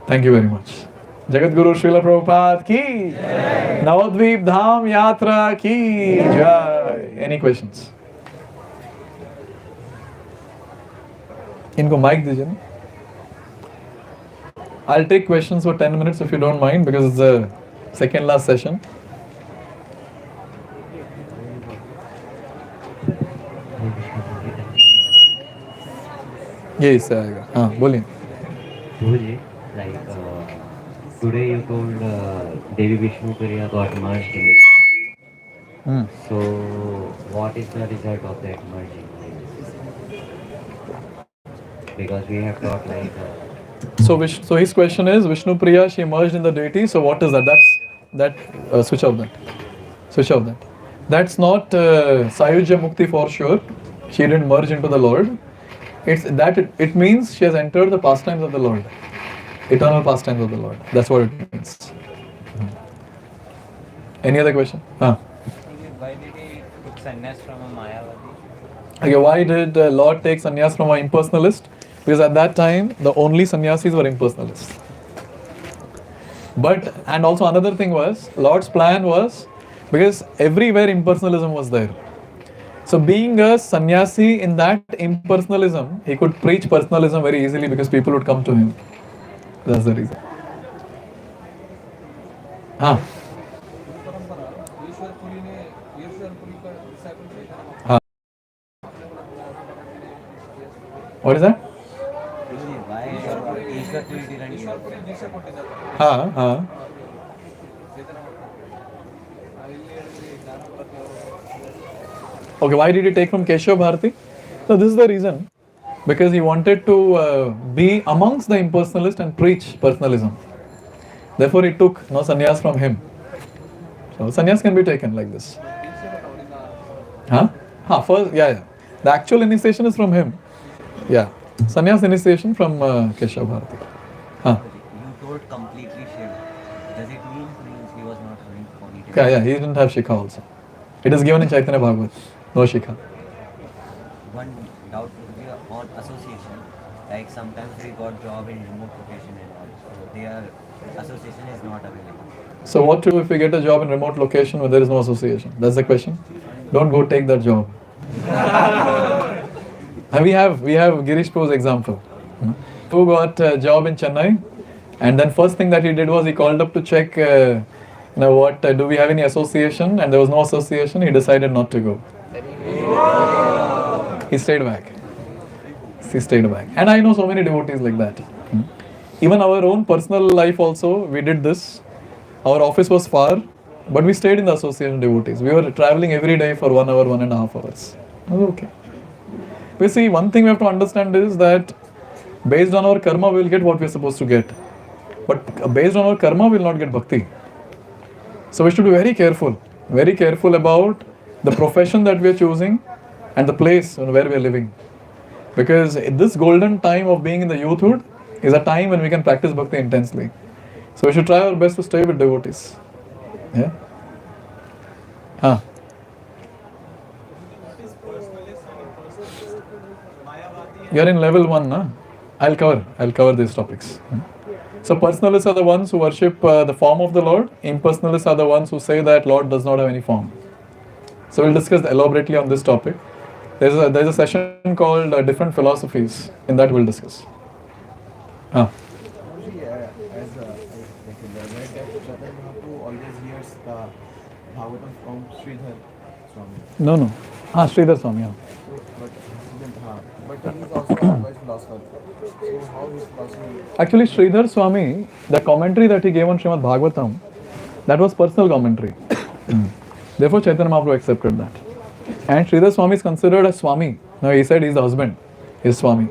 [SPEAKER 1] Thank you very much. Jagat Guru Srila Prabhupada ki Jai. Navadvip Dham Yatra ki Jai. Any questions? इनको mic दीजिए ना. I'll take questions for 10 minutes if you don't mind, because it's the second last session. यही से आएगा. हाँ बोलिए.
[SPEAKER 2] Prabhuji, like today you told Devi Vishnu Priya got merged in it. So what is the result of that merging? Because we have taught like
[SPEAKER 1] so his question is, Vishnu Priya, she merged in the deity, so what is that? Switch off that. That's not Sayujya Mukti for sure. She didn't merge into the Lord. It means she has entered the pastimes of the Lord, eternal pastimes of the Lord. That's what it means. Any other question?
[SPEAKER 3] Why did he took sannyas from a Mayavadi?
[SPEAKER 1] Okay, why did Lord take sannyas from an impersonalist? Because at that time, the only sannyasis were impersonalists. And also another thing was, Lord's plan was, because everywhere impersonalism was there. So being a sannyasi in that impersonalism, he could preach personalism very easily because people would come to him. That's the reason. What is that? Okay, why did he take from Keshav Bharati? So this is the reason. Because he wanted to be amongst the impersonalists and preach personalism. Therefore he took no sannyas from him. So sannyas can be taken like this. First, yeah. The actual initiation is from him. Yeah. Sannyas initiation from Keshav Bharati.
[SPEAKER 2] You told completely shaved. Does it mean he was not having ponytail?
[SPEAKER 1] Yeah, he didn't have shikha also. It is given in Chaitanya Bhagavat. No shikha.
[SPEAKER 2] One doubt would be on association. Like sometimes we got job in remote location and all. So their association is not available.
[SPEAKER 1] So what to do if we get a job in remote location where there is no association? That's the question. Don't go take that job. And we have Girish Prabhu's example. Who got a job in Chennai, and then first thing that he did was he called up to check, do we have any association? And there was no association. He decided not to go. He stayed back. And I know so many devotees like that. Even our own personal life also, we did this. Our office was far, but we stayed in the association devotees. We were traveling every day for 1 hour, 1.5 hours. Okay. We see, one thing we have to understand is that based on our karma, we will get what we are supposed to get. But based on our karma, we will not get bhakti. So we should be very careful about the profession that we are choosing and the place where we are living. Because this golden time of being in the youthhood is a time when we can practice bhakti intensely. So we should try our best to stay with devotees. Yeah? Huh. You are in level 1, na? I'll cover these topics. So personalists are the ones who worship the form of the Lord. Impersonalists are the ones who say that Lord does not have any form. So we'll discuss elaborately on this topic. There's a session called Different Philosophies. In that we'll discuss.
[SPEAKER 4] As Chaitanya Mahaprabhu always hears the Bhagavatam from Sridhar Swami.
[SPEAKER 1] No. Sridhar Swami. Yeah.
[SPEAKER 4] But he is also a wise philosopher. So how his philosophy?
[SPEAKER 1] Actually, Sridhar Swami, the commentary that he gave on Srimad Bhagavatam, that was personal commentary. Therefore, Chaitanya Mahaprabhu accepted that. And Sridhar Swami is considered a Swami. Now, he said he's the husband. He's Swami.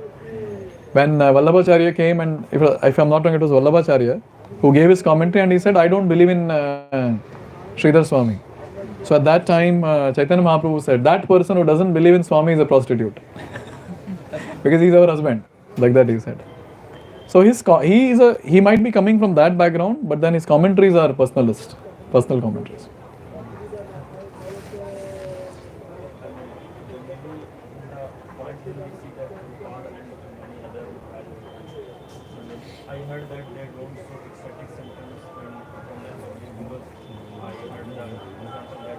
[SPEAKER 1] When Vallabhacharya came, and if I'm not wrong, it was Vallabhacharya who gave his commentary, and he said, I don't believe in Sridhar Swami. So at that time, Chaitanya Mahaprabhu said, that person who doesn't believe in Swami is a prostitute. Because he's our husband. Like that he said. So he might be coming from that background, but then his commentaries are personal commentaries.
[SPEAKER 5] I heard that they don't show ecstatic symptoms when from their body because I heard that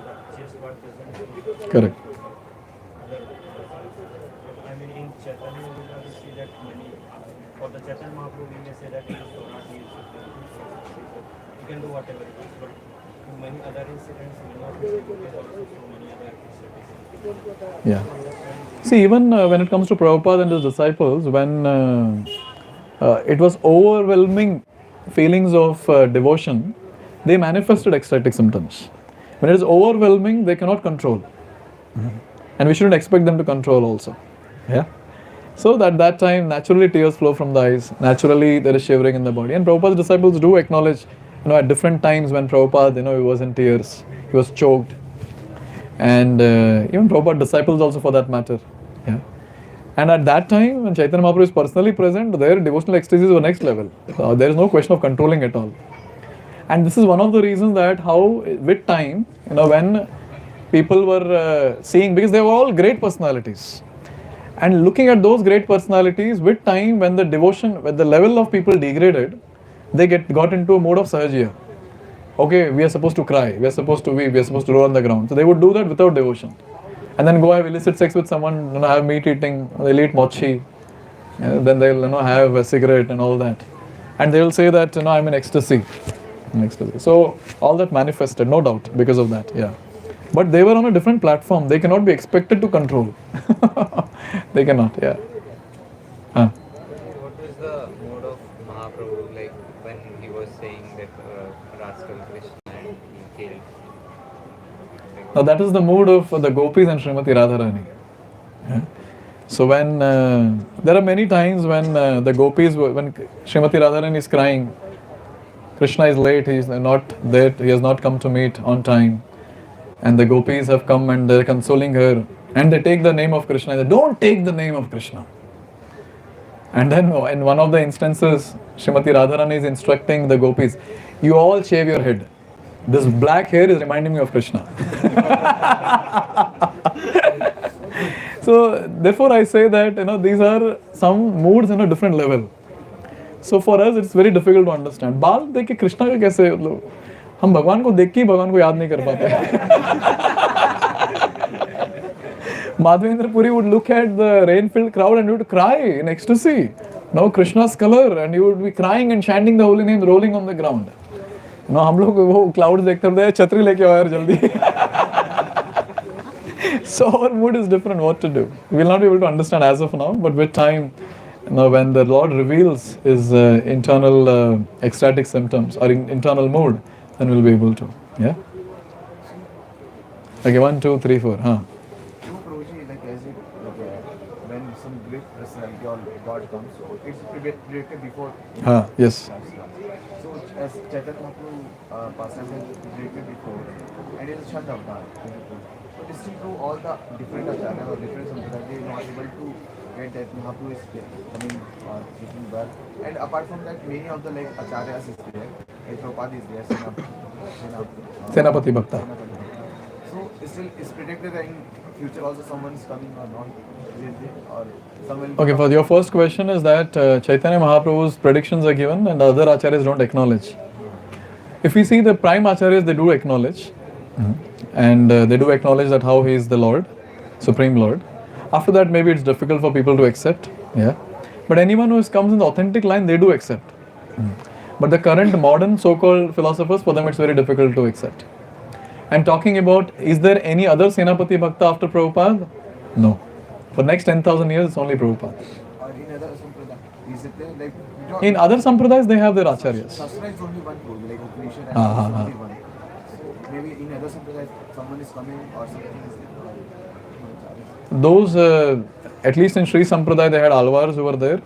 [SPEAKER 5] the chest part doesn't.
[SPEAKER 1] Correct.
[SPEAKER 5] I mean, in Chaitanya, we see that many. For the Chaitanya Mahaprabhu, we may say that he is not used. You can do whatever it is, but in many other incidents, many of the people also so many other ecstatic symptoms.
[SPEAKER 1] Yeah. See, even when it comes to Prabhupada and his disciples, when it was overwhelming feelings of devotion, they manifested ecstatic symptoms. When it is overwhelming, they cannot control. And we shouldn't expect them to control also. Yeah. So that time, naturally tears flow from the eyes. Naturally, there is shivering in the body. And Prabhupada's disciples do acknowledge, at different times when Prabhupada, he was in tears, he was choked. And even Prabhupada's disciples also for that matter. Yeah. And at that time, when Chaitanya Mahaprabhu is personally present, their devotional ecstasies were next level. There is no question of controlling at all. And this is one of the reasons that how, with time, when people were seeing, because they were all great personalities. And looking at those great personalities, with time, when the devotion, when the level of people degraded, they got into a mode of sahajiya. Okay, we are supposed to cry, we are supposed to weep, we are supposed to roll on the ground. So they would do that without devotion. And then go have illicit sex with someone, have meat eating, they'll eat mochi, then they'll have a cigarette and all that. And they'll say that, I'm in ecstasy. So all that manifested, no doubt, because of that, yeah. But they were on a different platform. They cannot be expected to control. They cannot, yeah.
[SPEAKER 3] What was the mode of Mahaprabhu like when he was saying that rascal Krishna and he killed?
[SPEAKER 1] Now that is the mood of the gopis and Srimati Radharani. Yeah. So when there are many times when the gopis, when Srimati Radharani is crying, Krishna is late, he is not there, he has not come to meet on time. And the gopis have come and they're consoling her. And they take the name of Krishna. They don't take the name of Krishna. And then in one of the instances, Srimati Radharani is instructing the gopis, you all shave your head. This black hair is reminding me of Krishna. So therefore I say that these are some moods in a different level. So for us it's very difficult to understand. बाल देख के कृष्णा का कैसे हम भगवान को देख के ही भगवान को याद नहीं कर पाते. Madhavendra Puri would look at the rain-filled crowd and he would cry in ecstasy. Now Krishna's color, and he would be crying and chanting the holy names, rolling on the ground. हम लोग वो clouds देखते थे, छतरी लेके आओ यार जल्दी. So our mood is different. What to do? We will not be able to understand as of now, but with time, when the Lord reveals His internal ecstatic symptoms or internal mood, then we'll be able to. Yeah. Okay, 1, 2, 3, 4.
[SPEAKER 4] Prabhuji, when comes, so it's predicted before.
[SPEAKER 1] Yes.
[SPEAKER 4] So as Chaitanya Mahaprabhu passed away predicted before, and it's shut down now. But still through all the different acharyas or different sampradayas, they are not able to get that Mahaprabhu is coming or taking birth. And apart from that, many of the like acharyas is there. Like Prabhupada is there,
[SPEAKER 1] Senapati Bhakta.
[SPEAKER 4] So still it's predicted that in future also someone is coming or not. Or someone
[SPEAKER 1] Okay, for your first question is that Chaitanya Mahaprabhu's predictions are given and the other acharyas don't acknowledge. If we see the prime acharyas, they do acknowledge. And they do acknowledge that how he is the Lord, Supreme Lord. After that, maybe it's difficult for people to accept. Yeah. But anyone who comes in the authentic line, they do accept. But the current modern so-called philosophers, for them it's very difficult to accept. And talking about, is there any other Senapati Bhakta after Prabhupada? No. For next 10,000 years, it's only Prabhupada.
[SPEAKER 4] or in other sampradaya, is it there? Like we don't,
[SPEAKER 1] In other sampradayas, they have their acharyas.
[SPEAKER 4] Shastra is only one rule, like Upanishad and
[SPEAKER 1] Ah,
[SPEAKER 4] it's
[SPEAKER 1] ah,
[SPEAKER 4] only one. So maybe in other sampradayas, someone is coming or something is there.
[SPEAKER 1] Those, at least in Sri Sampradaya, they had Alvars who were there.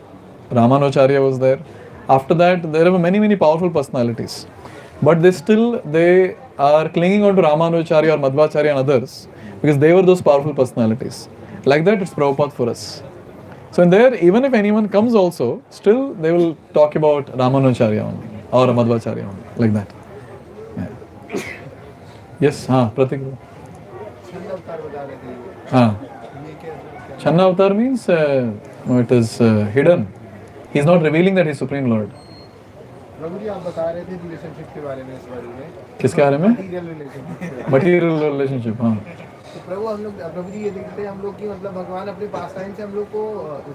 [SPEAKER 1] Ramanacharya was there. After that, there were many, many powerful personalities. But they are clinging on to Ramanacharya or Madhvacharya and others because they were those powerful personalities. Like that, it's Prabhupada for us. So in there, even if anyone comes also, still they will talk about Ramanacharya only or Madhvacharya only, like that. Yeah. Yes, Pratik. Channa Avatar means it is hidden. He is not revealing that he is Supreme Lord.
[SPEAKER 6] प्रभु जी आप बता रहे थे relationship के बारे में इस बारे में
[SPEAKER 1] किसके बारे में?
[SPEAKER 6] Material relationship
[SPEAKER 1] Material relationship.
[SPEAKER 6] तो प्रभु हम लोग प्रभु जी ये देखते हैं हम लोग की मतलब भगवान अपने पास टाइम से हम लोग को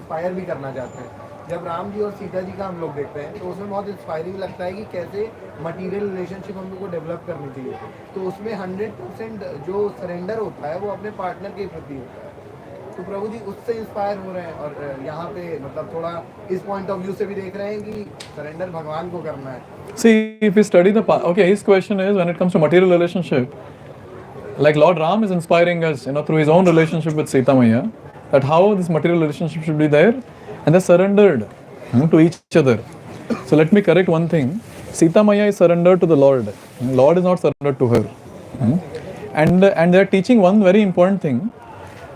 [SPEAKER 6] इंस्पायर भी करना चाहते हैं जब राम जी और सीता जी का हम लोग देखते हैं तो उसमें बहुत इंस्पायरिंग लगता है कि कैसे मटीरियल रिलेशनशिप हम लोग को डेवलप करनी चाहिए तो उसमें 100% जो सरेंडर होता है वो अपने पार्टनर के प्रति होता है तो प्रभु जी उससे इंस्पायर हो रहे हैं और यहाँ पे मतलब थोड़ा इस पॉइंट ऑफ व्यू से भी देख रहे हैं कि सरेंडर भगवान को करना है
[SPEAKER 1] See, if you study the okay, his question is when it comes to material relationship, like Lord Ram is inspiring us, through his own relationship with Sita Maya, that how this material relationship should be there, and they surrendered to each other. So let me correct one thing: Sita Maya is surrendered to the Lord. Lord is not surrendered to her, and they are teaching one very important thing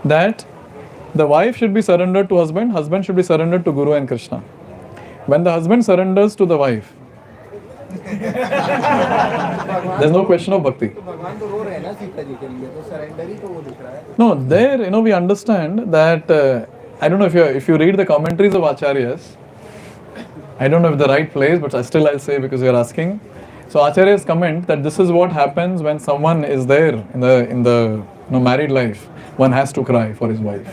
[SPEAKER 1] that the wife should be surrendered to husband, husband should be surrendered to Guru and Krishna. When the husband surrenders to the wife, there's no question of bhakti.
[SPEAKER 6] तो भगवान तो रो रहे हैं ना सीता जी के लिए तो surrender ही तो वो दिख रहा है
[SPEAKER 1] No, there, we understand that, I don't know if you read the commentaries of Acharyas, I don't know if the right place, but still I'll say because you're asking. So Acharyas comment that this is what happens when someone is there in the married life. One has to cry for his wife.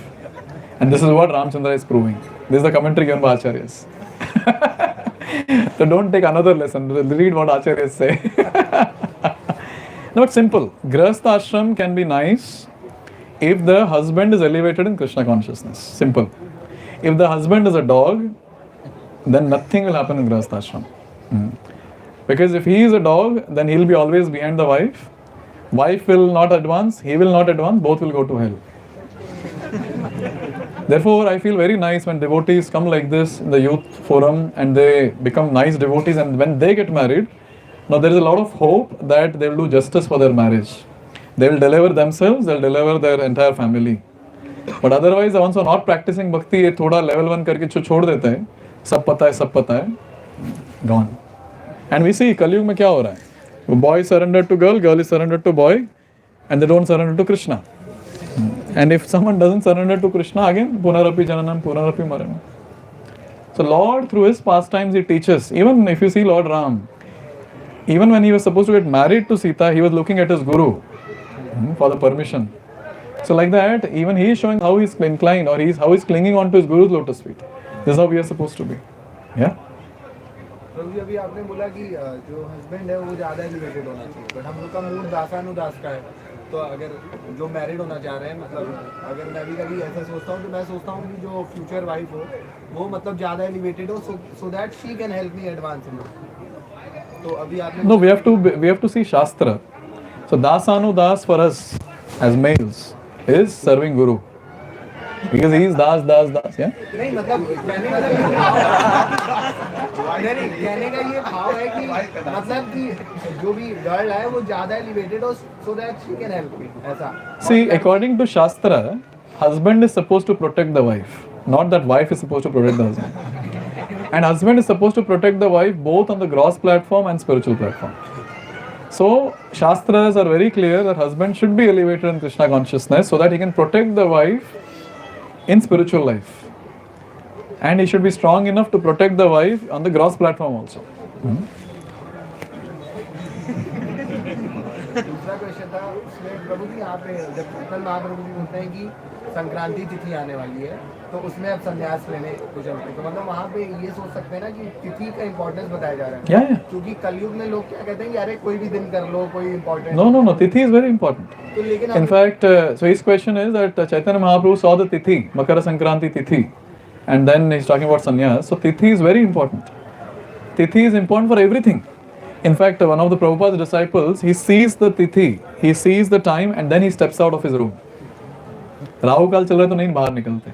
[SPEAKER 1] And this is what Ramchandra is proving. This is the commentary given by Acharyas. So don't take another lesson. Read what Acharyas say. No, it's simple. Grihastha ashram can be nice if the husband is elevated in Krishna consciousness. Simple. If the husband is a dog, then nothing will happen in Grihastha ashram. Because if he is a dog, then he'll be always behind the wife. Wife will not advance, he will not advance, both will go to hell. Therefore, I feel very nice when devotees come like this in the youth forum and they become nice devotees, and when they get married, now there is a lot of hope that they will do justice for their marriage. They will deliver themselves, they will deliver their entire family. But otherwise, the ones who are not practicing bhakti, ये थोड़ा level 1 करके छोड़ देते हैं, सब पता है, gone. And we see Kali Yuga में क्या हो रहा है? Boy is surrendered to girl, girl is surrendered to boy, and they don't surrender to Krishna. And if someone doesn't surrender to Krishna, again, punarapi jananam, punarapi maranam. So Lord, through his pastimes, he teaches. Even if you see Lord Ram, even when he was supposed to get married to Sita, he was looking at his guru for the permission. So like that, even he is showing how he is inclined, or how he is clinging on to his guru's lotus feet. This is how we are supposed to be. Yeah?
[SPEAKER 6] प्रभु जी अभी आपने बोला कि जो husband है वो ज़्यादा elevated होना चाहिए बट हम लोग का मूड दासानुदास का है तो अगर जो मैरिड होना चाह रहे हैं मतलब अगर मैं भी कभी ऐसा सोचता हूँ तो मैं सोचता हूँ कि जो फ्यूचर वाइफ हो वो मतलब ज़्यादा एलिवेटेड हो so that she can help me advance in तो अभी आपने
[SPEAKER 1] No, we have to see Shastra. So Dasanudas for us as males is serving Guru. Because he is das, yeah.
[SPEAKER 6] नहीं मतलब कहने का नहीं, कहने का ये भाव है कि मतलब कि जो भी गर्ल है वो ज्यादा एलिवेटेड हो so that she can help me ऐसा.
[SPEAKER 1] See, according to Shastra, husband is supposed to protect the wife, not that wife is supposed to protect the husband. And husband is supposed to protect the wife both on the gross platform and spiritual platform. So, Shastras are very clear that husband should be elevated in Krishna consciousness so that he can protect the wife in spiritual life. And he should be strong enough to protect the wife on the gross platform also.
[SPEAKER 6] दूसरा question था उसमें प्रभु जी यहाँ पे जब चैतन्य महाप्रभु जी बोलते हैं कि संक्रांति तिथि आने वाली है तो उसमें अब संन्यास लेने को चलते हैं, तो मतलब वहाँ पे ये सोच सकते हैं ना कि तिथि का इम्पोर्टेंस बताया जा रहा है.
[SPEAKER 1] Yeah.
[SPEAKER 6] क्योंकि कलयुग में लोग क्या कहते हैं कि अरे कोई भी दिन कर लो, कोई important.
[SPEAKER 1] No. Tithi is very important.
[SPEAKER 6] तो लेकिन
[SPEAKER 1] In fact, so his question is that Chaitanya Mahaprabhu saw the Tithi, Makara Sankranti Tithi, and then he's talking about sannyas. So Tithi is very important. Tithi is important for everything. In fact, one of the Prabhupada's disciples, he sees the Tithi, he sees the time, and then he steps out of his room. Rahu काल चल रहा है तो नहीं बाहर निकलते.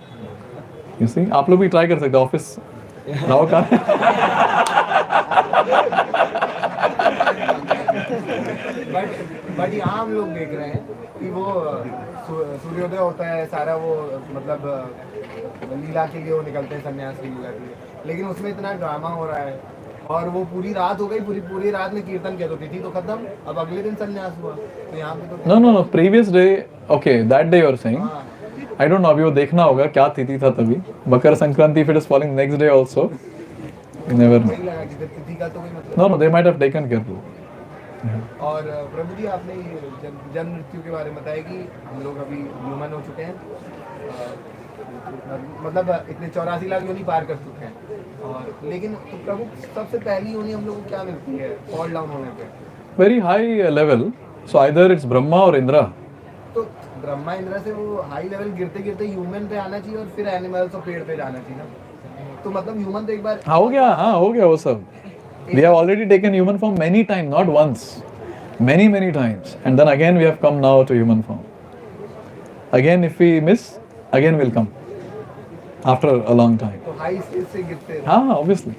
[SPEAKER 1] You see, आप लोग भी ट्राई कर सकते हैं ऑफिस राहु काल.
[SPEAKER 6] बट यहाँ हम लोग देख रहे हैं कि वो सूर्योदय होता है सारा, वो मतलब लीला के लिए वो निकलते हैं, संन्यास की लीला के लिए, लेकिन उसमें इतना ड्रामा हो रहा है और वो पूरी रात हो गई, पूरी रात में कीर्तन किया तो तिथि तो खत्म, अब अगले दिन संन्यास हुआ. तो यहाँ पे तो
[SPEAKER 1] No. Previous day, okay, that day you are saying. I don't know, अभी वो देखना होगा क्या तिथि था तभी. Makar Sankranti, if it is falling next day also, you never know.
[SPEAKER 6] वही लगा कि तिथि का तो कोई मतलब.
[SPEAKER 1] No, they might have taken care of it.
[SPEAKER 6] और प्रभु जी आपने जन्म मृत्यु के बारे में बताया कि हम लोग अभी ह्यूमन हो चुके हैं, मतलब इतने 84 लाख योनि पार कर चुके हैं, और लेकिन तो प्रभु सबसे पहली योनि हम लोग को क्या मिलती है फॉल डाउन होने पे?
[SPEAKER 1] Very high level. So either it's Brahma or Indra.
[SPEAKER 6] तो ब्रह्मा इंद्र से वो हाई लेवल गिरते गिरते ह्यूमन पे आना चाहिए और फिर एनिमल्स और पेड़ पे जाना चाहिए ना. तो मतलब ह्यूमन तो एक बार
[SPEAKER 1] हो गया वो सब. We have already taken human form many times, not once. Many times. And then again we have come now to human form. Again if we miss, again we'll come. After a long time.
[SPEAKER 6] तो high stage से गिरते हैं.
[SPEAKER 1] Obviously.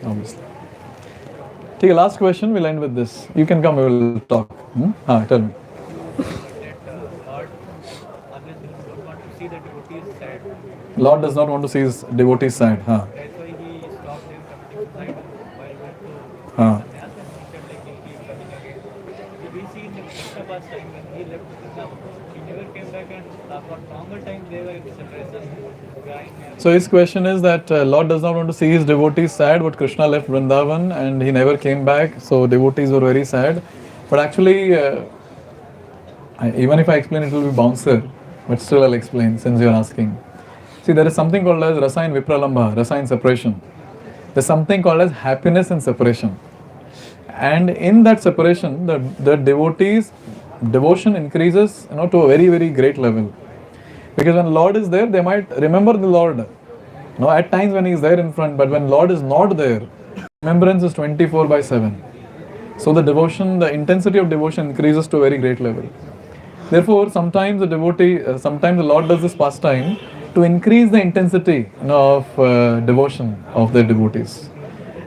[SPEAKER 1] ठीक है, last question, we'll end with this. You can come, we will talk. Tell me. Lord does not want to see his devotees sad.
[SPEAKER 5] That's why he stopped them coming to side while went to
[SPEAKER 1] हाँ.
[SPEAKER 5] we see in the Krishna past time when he left Vrindavan, he never came back, and for longer time they were in separation, crying.
[SPEAKER 1] So his question is that Lord does not want to see his devotees sad, but Krishna left Vrindavan and he never came back, so devotees were very sad. But actually, even if I explain, it will be bouncer, but still I'll explain since you're asking. See, there is something called as rasa in vipralambha, rasa in separation. There's something called as happiness in separation. And in that separation, the devotees' devotion increases, to a very great level. Because when Lord is there, they might remember the Lord. At times when he is there in front, but when Lord is not there, remembrance is 24/7. So the devotion, the intensity of devotion increases to a very great level. Therefore, sometimes sometimes the Lord does this pastime to increase the intensity of devotion of the devotees.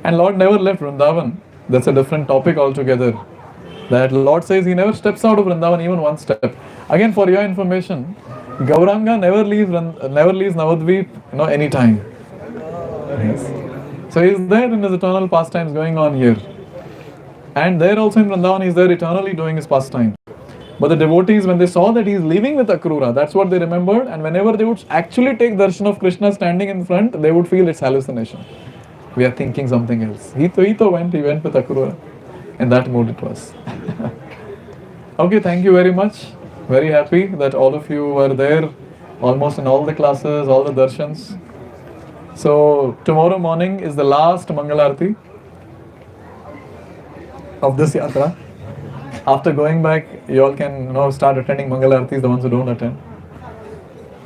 [SPEAKER 1] And Lord never left Vrindavan. That's a different topic altogether. That Lord says he never steps out of Vrindavan even one step. Again, for your information, Gauranga never leaves Navadvip, any time. Yes. So he is there in his eternal pastimes going on here. And there also in Vrindavan he is there eternally doing his pastime. But the devotees, when they saw that he is leaving with Akrura, that's what they remembered, and whenever they would actually take darshan of Krishna standing in front, they would feel it's hallucination. We are thinking something else. He went with Akrura. In that mood it was. Okay, thank you very much. Very happy that all of you were there, almost in all the classes, all the darshans. So tomorrow morning is the last Mangalarti of this yatra. After going back, you all can start attending Mangalartis, the ones who don't attend.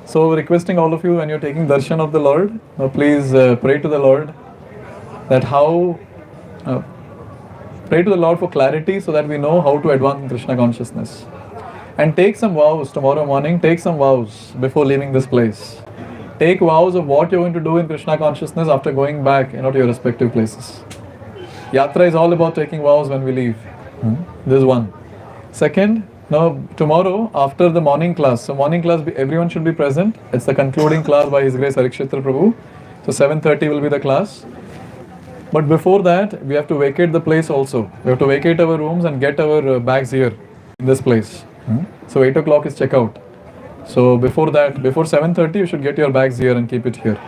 [SPEAKER 1] So requesting all of you, when you're taking darshan of the Lord, please pray to the Lord that pray to the Lord for clarity so that we know how to advance in Krishna consciousness. And take some vows tomorrow morning, take some vows before leaving this place. take vows of what you're going to do in Krishna consciousness after going back, to your respective places. Yatra is all about taking vows when we leave. This is one. Second, now tomorrow after the morning class, so morning class everyone should be present. It's the concluding class by His Grace Harikshitra Prabhu. So 7:30 will be the class. But before that, we have to vacate the place also. We have to vacate our rooms and get our bags here in this place. So 8 o'clock is checkout. So before that, before 7:30, you should get your bags here and keep it here.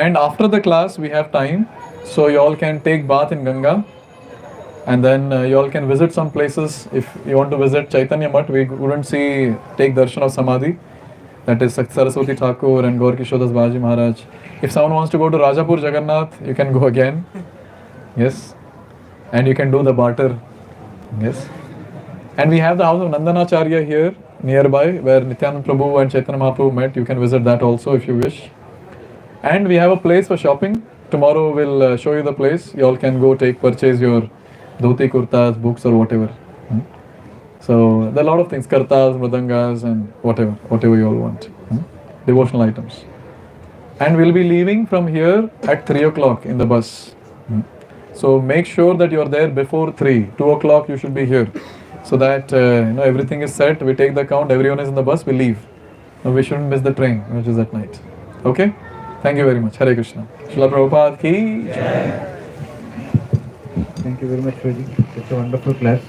[SPEAKER 1] And after the class, we have time. So you all can take bath in Ganga. And then you all can visit some places. If you want to visit Chaitanya Mutt, we wouldn't take darshan of Samadhi. That is Saraswati Thakur and Gaur Kishodas Baji Maharaj. If someone wants to go to Rajapur Jagannath, you can go again. Yes. And you can do the barter. Yes. And we have the house of Nandanacharya here nearby where Nityanand Prabhu and Chaitanya Mahaprabhu met. You can visit that also if you wish. And we have a place for shopping. Tomorrow we'll show you the place. You all can go purchase your dhoti, kurtas, books or whatever. So there are a lot of things, kartas, mridangas and whatever you all want. Devotional items. And we'll be leaving from here at 3 o'clock in the bus. So make sure that you're there before 3. 2 o'clock you should be here. So that everything is set, we take the count, everyone is in the bus, we leave. We shouldn't miss the train, which is at night. Okay? Thank you very much. Hare Krishna. Srila Prabhupada ki Jai.
[SPEAKER 7] Thank you very much, Prabhuji. It's a wonderful class.